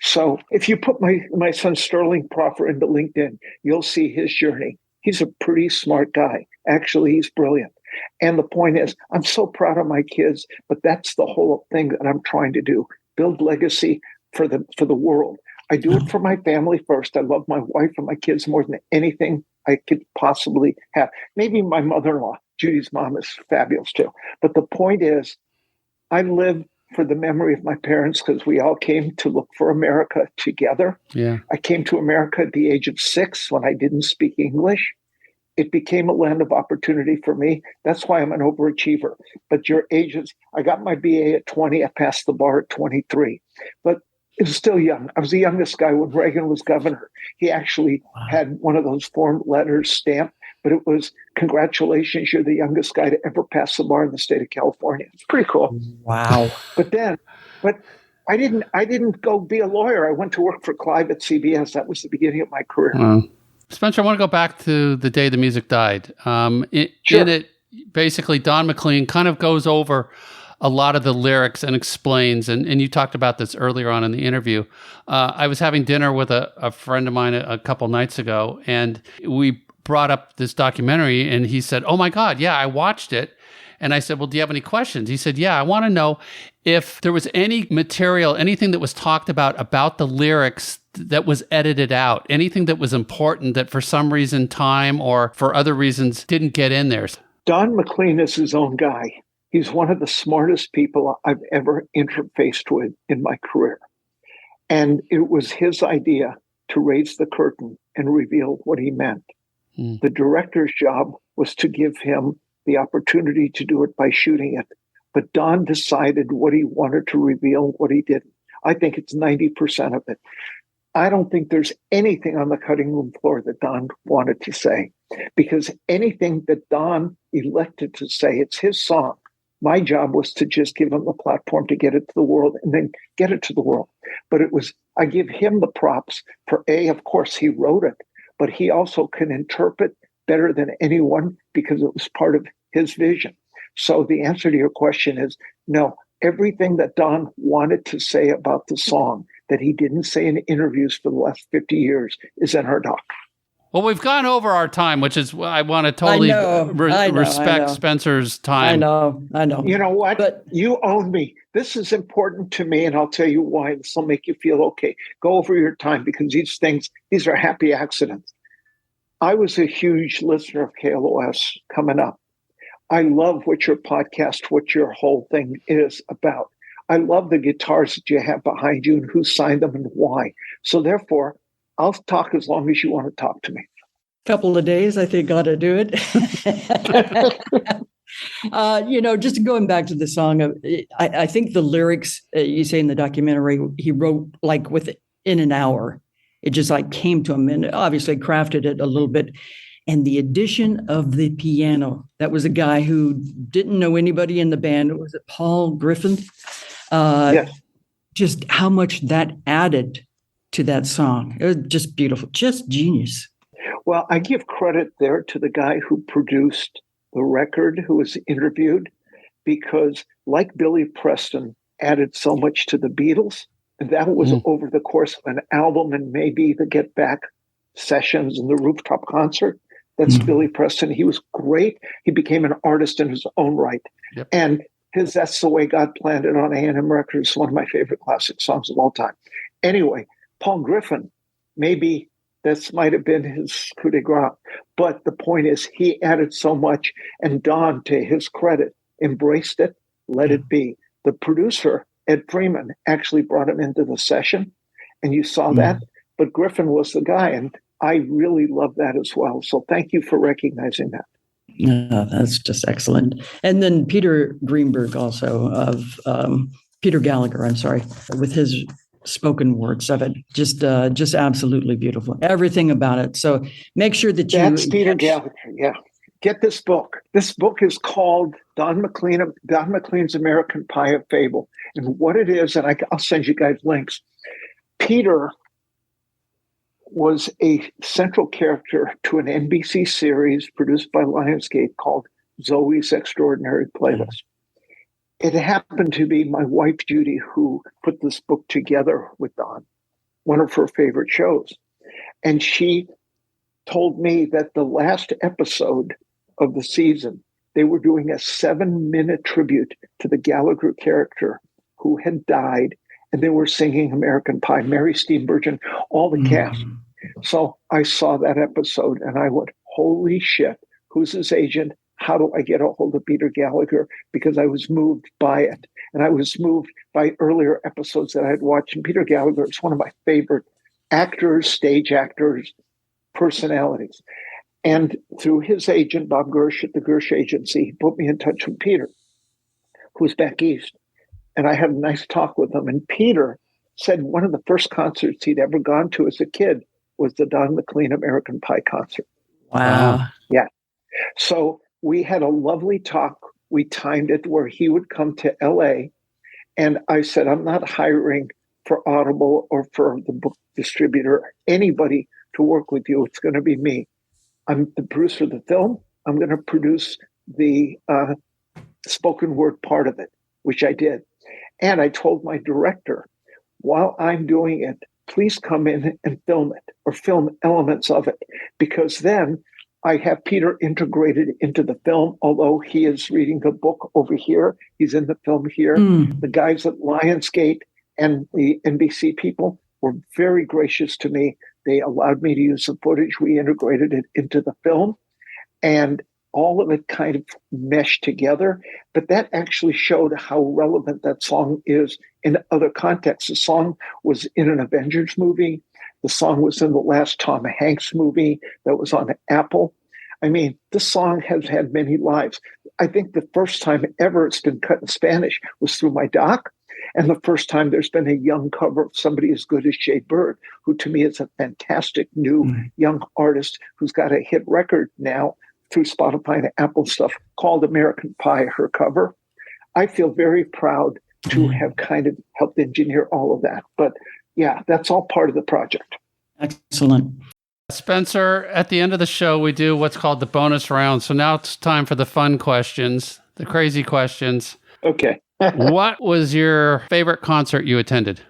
So if you put my son Sterling Proffer into LinkedIn, you'll see his journey. He's a pretty smart guy. Actually, he's brilliant. And the point is, I'm so proud of my kids, but that's the whole thing that I'm trying to do. Build legacy for the world. I do it for my family first. I love my wife and my kids more than anything I could possibly have. Maybe my mother-in-law, Judy's mom, is fabulous too. But the point is, I live for the memory of my parents because we all came to look for America together. Yeah. I came to America at the age of 6 when I didn't speak English. It became a land of opportunity for me. That's why I'm an overachiever. But your ages, I got my BA at 20. I passed the bar at 23. But it was still young. I was the youngest guy when Reagan was governor. He actually had one of those form letters stamped, but it was, congratulations, you're the youngest guy to ever pass the bar in the state of California. It's pretty cool. Wow. But I didn't go be a lawyer. I went to work for Clive at CBS. That was the beginning of my career. Spencer, I want to go back to the day the music died. In it, basically, Don McLean kind of goes over a lot of the lyrics and explains, and you talked about this earlier on in the interview. I was having dinner with a friend of mine a couple nights ago, and we brought up this documentary, and he said, "Oh my God, yeah, I watched it." And I said, "Well, do you have any questions?" He said, "Yeah, I want to know if there was any material, anything that was talked about the lyrics that was edited out, anything that was important that for some reason, time or for other reasons, didn't get in there." Don McLean is his own guy. He's one of the smartest people I've ever interfaced with in my career. And it was his idea to raise the curtain and reveal what he meant. The director's job was to give him the opportunity to do it by shooting it. But Don decided what he wanted to reveal, what he didn't. I think it's 90% of it. I don't think there's anything on the cutting room floor that Don wanted to say, because anything that Don elected to say, it's his song. My job was to just give him the platform to get it to the world and then get it to the world. But I give him the props for of course, he wrote it, but he also can interpret better than anyone because it was part of his vision. So the answer to your question is no. Everything that Don wanted to say about the song that he didn't say in interviews for the last 50 years is in our doc. Well, we've gone over our time, which is I want to totally respect Spencer's time. I know. You know what? But you own me. This is important to me, and I'll tell you why. This will make you feel okay. Go over your time, because these are happy accidents. I was a huge listener of KLOS coming up. I love what your podcast, what your whole thing is about. I love the guitars that you have behind you and who signed them and why. So therefore, I'll talk as long as you want to talk to me. Couple of days, I think, ought to do it. Just going back to the song, I think the lyrics, you say in the documentary, he wrote like within an hour. It just like came to him, and obviously crafted it a little bit. And the addition of the piano, that was a guy who didn't know anybody in the band. Was it Paul Griffin? Yes. Just how much that added to that song. It was just beautiful, just genius. Well, I give credit there to the guy who produced the record, who was interviewed, because like Billy Preston added so much to the Beatles, and that was over the course of an album and maybe the Get Back sessions and the rooftop concert. That's Billy Preston. He was great. He became an artist in his own right. Yep. And That's the Way God Planned It on A&M Records, one of my favorite classic songs of all time. Anyway, Paul Griffin, maybe this might have been his coup de grace. But the point is, he added so much, and Don, to his credit, embraced it, let it be. The producer, Ed Freeman, actually brought him into the session, and you saw that. But Griffin was the guy, and I really love that as well. So thank you for recognizing that. That's just excellent. And then Peter Greenberg also of Peter Gallagher, I'm sorry, with his spoken words of it. Just absolutely beautiful. Everything about it. So make sure that you... That's Peter Gallagher, yeah. Get this book. This book is called Don McLean's American Pie of Fable. And what it is, and I'll send you guys links. Peter was a central character to an NBC series produced by Lionsgate called Zoe's Extraordinary Playlist. It happened to be my wife, Judy, who put this book together with Don, one of her favorite shows. And she told me that the last episode of the season, they were doing a 7-minute tribute to the Gallagher character who had died, and they were singing American Pie, Mary Steenburgen, all the cast. So I saw that episode and I went, holy shit, who's his agent? How do I get a hold of Peter Gallagher? Because I was moved by it. And I was moved by earlier episodes that I had watched. And Peter Gallagher is one of my favorite actors, stage actors, personalities. And through his agent, Bob Gersh at the Gersh Agency, he put me in touch with Peter, who's back east. And I had a nice talk with him. And Peter said one of the first concerts he'd ever gone to as a kid was the Don McLean American Pie concert. Wow. Yeah. So we had a lovely talk. We timed it where he would come to LA. And I said, I'm not hiring for Audible or for the book distributor, anybody to work with you. It's going to be me. I'm the producer of the film. I'm going to produce the spoken word part of it, which I did. And I told my director, while I'm doing it, please come in and film it or film elements of it, because then I have Peter integrated into the film, although he is reading the book over here. He's in the film here. The guys at Lionsgate and the NBC people were very gracious to me. They allowed me to use the footage. We integrated it into the film, and all of it kind of meshed together. But that actually showed how relevant that song is in other contexts. The song was in an Avengers movie. The song was in the last Tom Hanks movie that was on Apple. I mean, this song has had many lives. I think the first time ever it's been cut in Spanish was through my doc. And the first time there's been a young cover of somebody as good as Jay Bird, who to me is a fantastic new young artist who's got a hit record now through Spotify and Apple stuff called American Pie, her cover. I feel very proud to have kind of helped engineer all of that. But yeah, that's all part of the project. Excellent. Spencer, at the end of the show, we do what's called the bonus round. So now it's time for the fun questions, the crazy questions. Okay. What was your favorite concert you attended?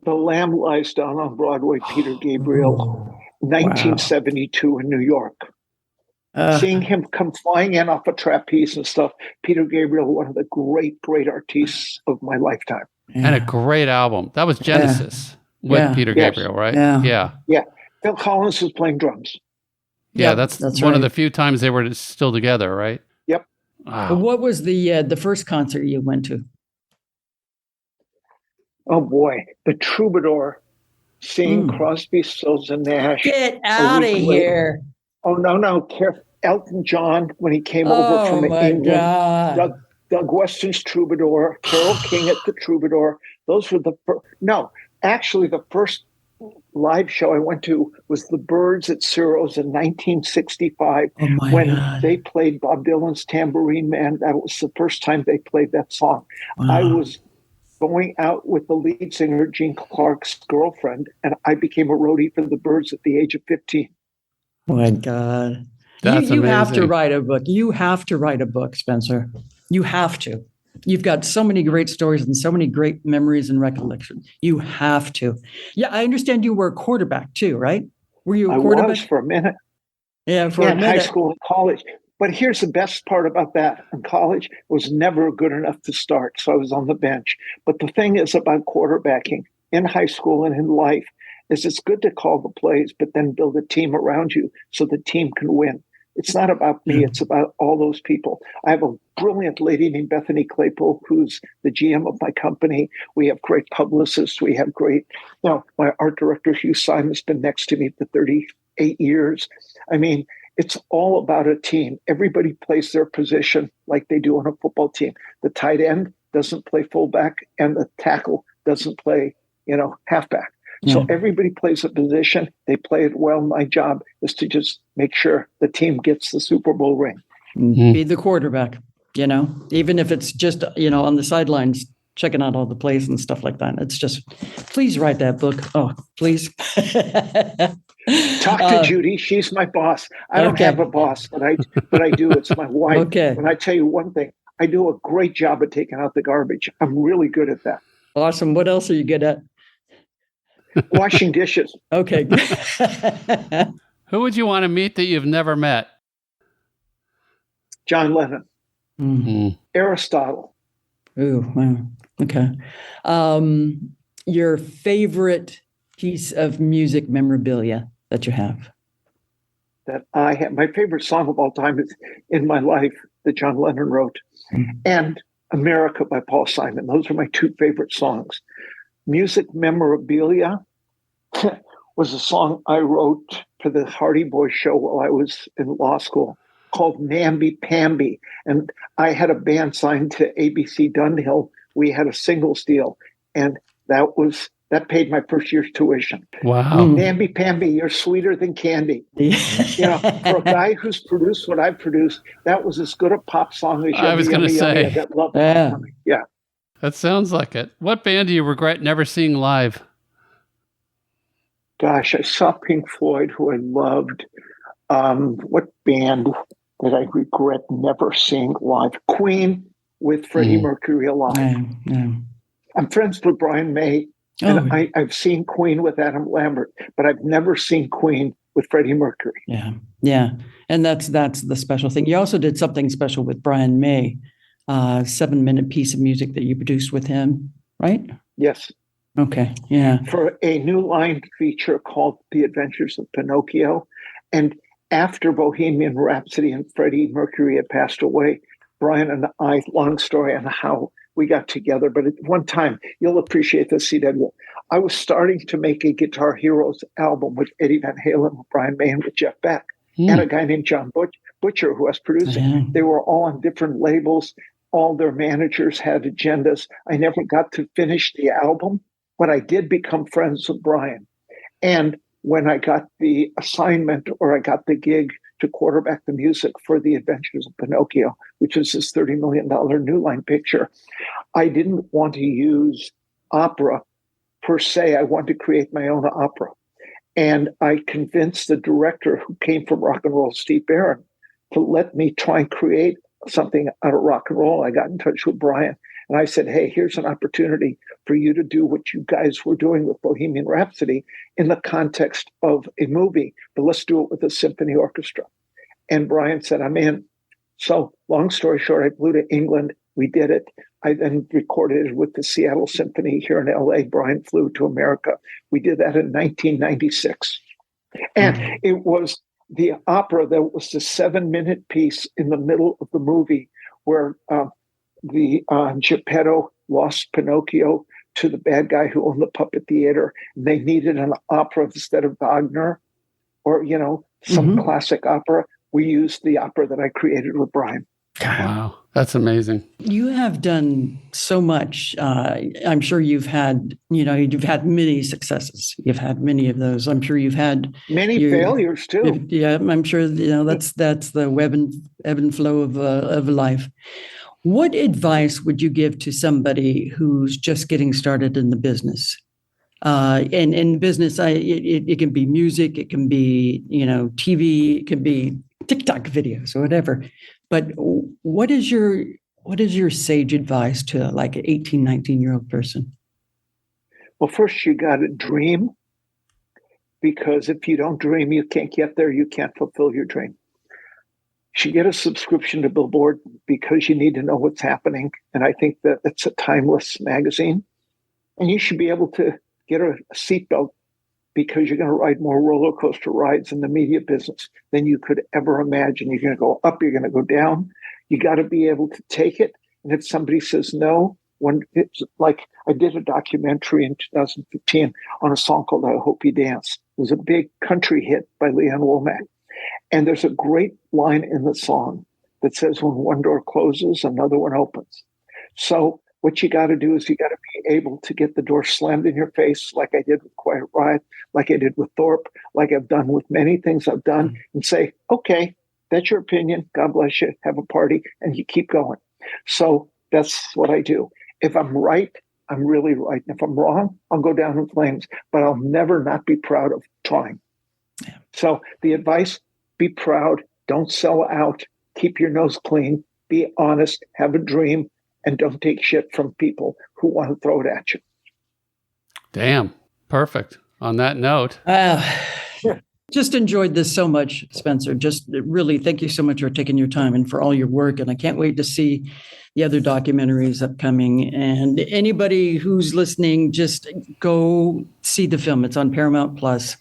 The Lamb Lies Down on Broadway, Peter Gabriel, 1972 in New York. Seeing him come flying in off a trapeze and stuff, Peter Gabriel, one of the great, great artists of my lifetime. And a great album. That was Genesis with Peter Gabriel, right? Yeah. Phil Collins was playing drums. Yeah, that's one of the few times they were still together, right? Yep. Wow. What was the first concert you went to? Oh boy, the Troubadour, seeing Crosby, Stills and Nash. Get out of here! Oh no, Elton John when he came over from England. God. Doug Weston's Troubadour, Carole King at the Troubadour. Those were the first. No, actually, the first live show I went to was the Byrds at Ciro's in 1965 they played Bob Dylan's Tambourine Man. That was the first time they played that song. Wow. I was going out with the lead singer, Gene Clark's girlfriend, and I became a roadie for the Byrds at the age of 15. Oh my God. That's you amazing. have to write a book. You have to write a book, Spencer. You have to. You've got so many great stories and so many great memories and recollections. You have to. Yeah, I understand you were a quarterback too, right? Were you a quarterback? I was for a minute. Yeah, for a minute. High school and college. But here's the best part about that. In college, it was never good enough to start, so I was on the bench. But the thing is about quarterbacking in high school and in life is it's good to call the plays, but then build a team around you so the team can win. It's not about me. It's about all those people. I have a brilliant lady named Bethany Claypool, who's the GM of my company. We have great publicists. We have great, my art director, Hugh Simon's been next to me for 38 years. I mean, it's all about a team. Everybody plays their position like they do on a football team. The tight end doesn't play fullback and the tackle doesn't play, halfback. So everybody plays a position. They play it well. My job is to just make sure the team gets the Super Bowl ring. Be the quarterback, even if it's just, on the sidelines, checking out all the plays and stuff like that. It's just, please write that book. Oh, please. Talk to Judy. She's my boss. I don't have a boss, but I do. It's my wife. Okay. And I tell you one thing, I do a great job at taking out the garbage. I'm really good at that. Awesome. What else are you good at? Washing dishes. Okay. Who would you want to meet that you've never met? John Lennon. Mm-hmm. Aristotle. Ooh, wow. Okay. Your favorite piece of music memorabilia that you have? That I have. My favorite song of all time is In My Life that John Lennon wrote. And America by Paul Simon. Those are my two favorite songs. Music memorabilia was a song I wrote for the Hardy Boys show while I was in law school called Namby Pamby. And I had a band signed to ABC Dunhill. We had a singles deal, and that paid my first year's tuition. Wow. Namby Pamby, you're sweeter than candy. For a guy who's produced what I've produced, that was as good a pop song as I was going to say. I got love. Yeah. That sounds like it. What band do you regret never seeing live? Gosh, I saw Pink Floyd, who I loved. What band did I regret never seeing live? Queen with Freddie Mercury alive. I'm friends with Brian May, and I've seen Queen with Adam Lambert, but I've never seen Queen with Freddie Mercury. Yeah. And that's the special thing. You also did something special with Brian May. 7-minute piece of music that you produced with him, right? Yes. Okay. Yeah. For a New Line feature called The Adventures of Pinocchio. And after Bohemian Rhapsody and Freddie Mercury had passed away, Brian and I, long story on how we got together. But at one time, you'll appreciate this, CW. I was starting to make a Guitar Heroes album with Eddie Van Halen, with Brian May, and with Jeff Beck, and a guy named John Butcher, who was producing. They were all on different labels. All their managers had agendas. I never got to finish the album, but I did become friends with Brian. And when I got the assignment or I got the gig to quarterback the music for The Adventures of Pinocchio, which is this $30 million New Line picture, I didn't want to use opera per se. I wanted to create my own opera. And I convinced the director, who came from rock and roll, Steve Barron, to let me try and create something out of rock and roll. I got in touch with Brian, And I said, hey, here's an opportunity for you to do what you guys were doing with Bohemian Rhapsody in the context of a movie, but let's do it with a symphony orchestra. And Brian said, I'm in. So long story short, I flew to England. We did it. I then recorded it with the Seattle Symphony here in LA. Brian flew to America. We did that in 1996. And it was the opera that was the 7-minute piece in the middle of the movie where the Geppetto lost Pinocchio to the bad guy who owned the puppet theater. They needed an opera instead of Wagner or, some classic opera. We used the opera that I created with Brian. Wow, that's amazing. You have done so much. I'm sure you've had many successes. You've had many of those. I'm sure you've had many failures too. Yeah, I'm sure that's the ebb and flow of life. What advice would you give to somebody who's just getting started in the business? And in business, it can be music, it can be TV, it can be TikTok videos or whatever. But what is your sage advice to like an 18, 19-year-old person? Well, first you got to dream, because if you don't dream, you can't get there. You can't fulfill your dream. You should get a subscription to Billboard because you need to know what's happening. And I think that it's a timeless magazine. And you should be able to get a seatbelt because you're going to ride more roller coaster rides in the media business than you could ever imagine. You're going to go up, you're going to go down. You got to be able to take it. And if somebody says no, when it's like I did a documentary in 2015 on a song called I Hope You Dance. It was a big country hit by Leanne Womack. And there's a great line in the song that says, when one door closes, another one opens. So what you got to do is you got to be able to get the door slammed in your face, like I did with Quiet Riot, like I did with Thorpe, like I've done with many things I've done, and say, okay, that's your opinion. God bless you. Have a party, and you keep going. So that's what I do. If I'm right, I'm really right. And if I'm wrong, I'll go down in flames, but I'll never not be proud of trying. Yeah. So the advice, be proud, don't sell out, keep your nose clean, be honest, have a dream, and don't take shit from people who want to throw it at you. Damn. Perfect. On that note. Just enjoyed this so much, Spencer. Just really thank you so much for taking your time and for all your work. And I can't wait to see the other documentaries upcoming. And anybody who's listening, just go see the film. It's on Paramount Plus.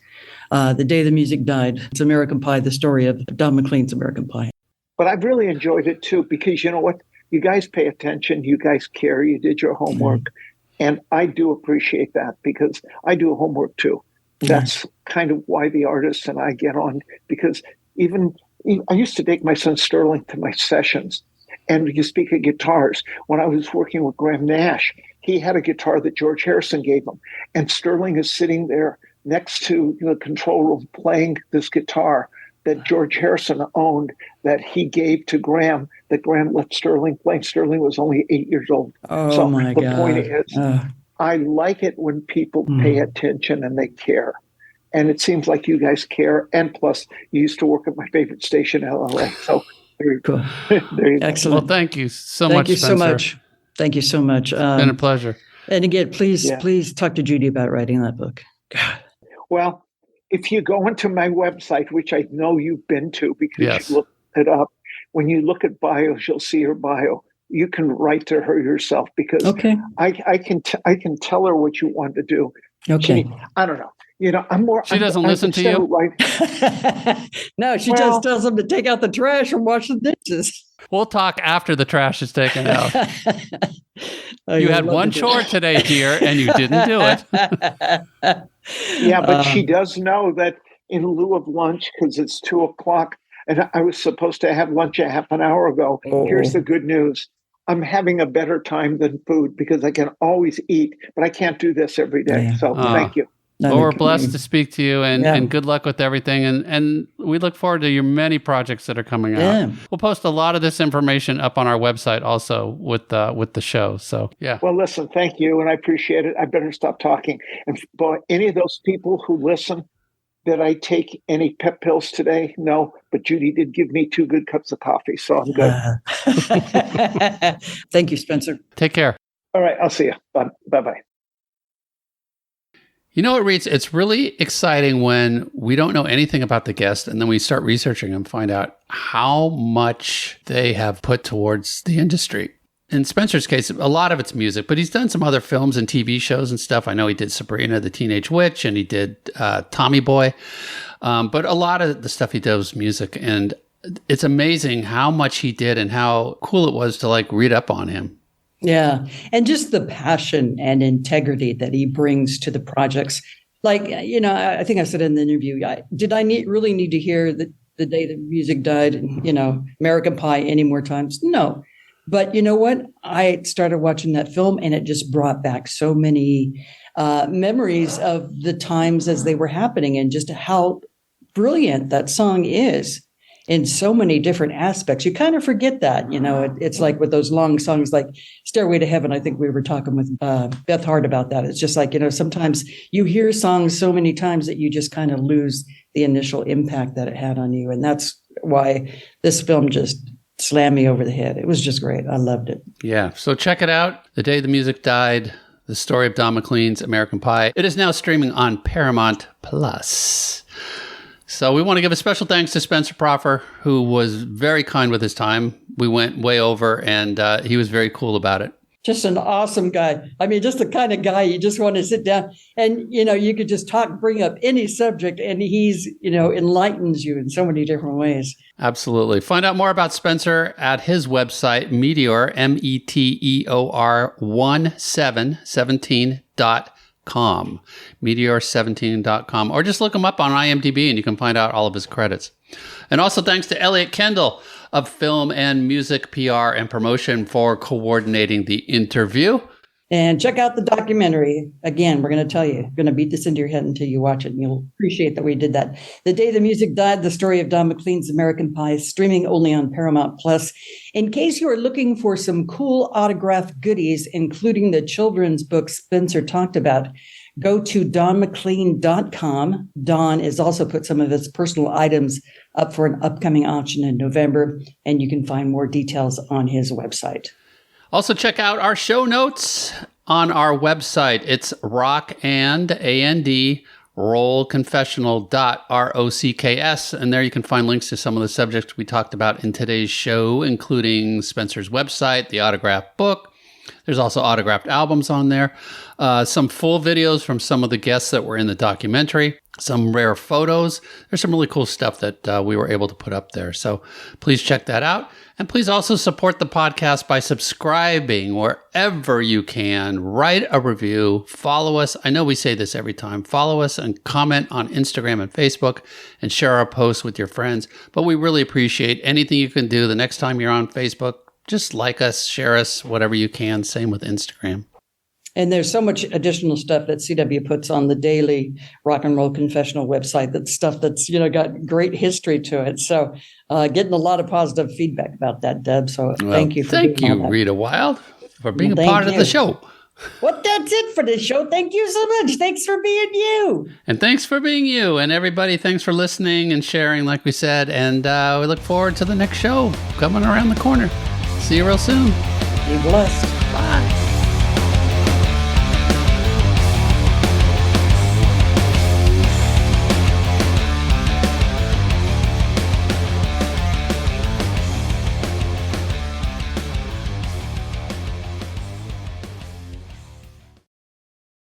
The Day the Music Died. It's American Pie, the story of Don McLean's American Pie. But I've really enjoyed it too, because you know what? You guys pay attention. You guys care. You did your homework. And I do appreciate that because I do homework too. That's kind of why the artists and I get on, because even I used to take my son Sterling to my sessions. And you speak of guitars. When I was working with Graham Nash, he had a guitar that George Harrison gave him. And Sterling is sitting there next to the control room playing this guitar that George Harrison owned, that he gave to Graham, that Graham let Sterling play. Sterling was only 8 years old. Oh, so my the God. point is, I like it when people pay attention and they care. And it seems like you guys care. And plus, you used to work at my favorite station in LA. So there you go. There you Excellent. Well, thank you so much, much, Spencer. Thank you so much. It's been a pleasure. And again, please talk to Judy about writing that book. God. Well, if you go into my website, which I know you've been to because you looked it up, when you look at bios, you'll see her bio. You can write to her yourself because I can tell her what you want to do. Okay. I don't know. I'm more. She doesn't listen to you? No, she just tells them to take out the trash and wash the dishes. We'll talk after the trash is taken out. You had one chore today, dear, and you didn't do it. Yeah, but she does know that in lieu of lunch, because it's 2:00, and I was supposed to have lunch a half an hour ago. Here's the good news. I'm having a better time than food because I can always eat, but I can't do this every day. Yeah. So thank you. Well, we're blessed to speak to you, and good luck with everything. And we look forward to your many projects that are coming out. Yeah. We'll post a lot of this information up on our website also with the show. So, yeah. Well, listen, thank you, and I appreciate it. I better stop talking. And for any of those people who listen, did I take any pep pills today? No, but Judy did give me 2 good cups of coffee, so I'm good. Thank you, Spencer. Take care. All right. I'll see you. Bye-bye. You know what, Reitz? It's really exciting when we don't know anything about the guest and then we start researching and find out how much they have put towards the industry. In Spencer's case, a lot of it's music, but he's done some other films and TV shows and stuff. I know he did Sabrina the Teenage Witch and he did Tommy Boy. But a lot of the stuff he did was music. And it's amazing how much he did and how cool it was to like read up on him. Yeah. And just the passion and integrity that he brings to the projects. Like, I think I said in the interview, did I really need to hear the day that music died and, American Pie any more times? No. But you know what? I started watching that film and it just brought back so many memories of the times as they were happening and just how brilliant that song is in so many different aspects. You kind of forget that, it's like with those long songs like Stairway to Heaven. I think we were talking with Beth Hart about that. It's just like, sometimes you hear songs so many times that you just kind of lose the initial impact that it had on you. And that's why this film just slammed me over the head. It was just great. I loved it. Yeah. So check it out. The Day the Music Died, the story of Don McLean's American Pie. It is now streaming on Paramount Plus. So we want to give a special thanks to Spencer Proffer, who was very kind with his time. We went way over, and he was very cool about it. Just an awesome guy. I mean, just the kind of guy you just want to sit down and, you could just bring up any subject, and he's, enlightens you in so many different ways. Absolutely. Find out more about Spencer at his website, Meteor, Meteor 1717.com. Meteor17.com, or just look him up on IMDb and you can find out all of his credits. And also thanks to Elliot Kendall of Film and Music PR and Promotion for coordinating the interview. And check out the documentary. Again, we're going to tell you, you're going to beat this into your head until you watch it, and you'll appreciate that we did that. The Day the Music Died, the story of Don McLean's American Pie, streaming only on Paramount Plus. In case you are looking for some cool autographed goodies, including the children's book Spencer talked about, go to donmclean.com. Don has also put some of his personal items up for an upcoming auction in November, and you can find more details on his website. Also, check out our show notes on our website. It's rockandand rollconfessional.rocks. And there you can find links to some of the subjects we talked about in today's show, including Spencer's website, the autographed book. There's also autographed albums on there, some full videos from some of the guests that were in the documentary, some rare photos. There's some really cool stuff that we were able to put up there. So please check that out. And please also support the podcast by subscribing wherever you can. Write a review. Follow us. I know we say this every time. Follow us and comment on Instagram and Facebook and share our posts with your friends. But we really appreciate anything you can do the next time you're on Facebook. Just like us, share us, whatever you can. Same with Instagram. And there's so much additional stuff that CW puts on the daily Rock and Roll Confessional website. That's stuff that's, got great history to it. So getting a lot of positive feedback about that, Deb. So thank you. Thank you, Rita Wild, for being a part of the show. Well, that's it for this show. Thank you so much. Thanks for being you. And thanks for being you. And everybody, thanks for listening and sharing, like we said. And we look forward to the next show coming around the corner. See you real soon. Be blessed. Bye.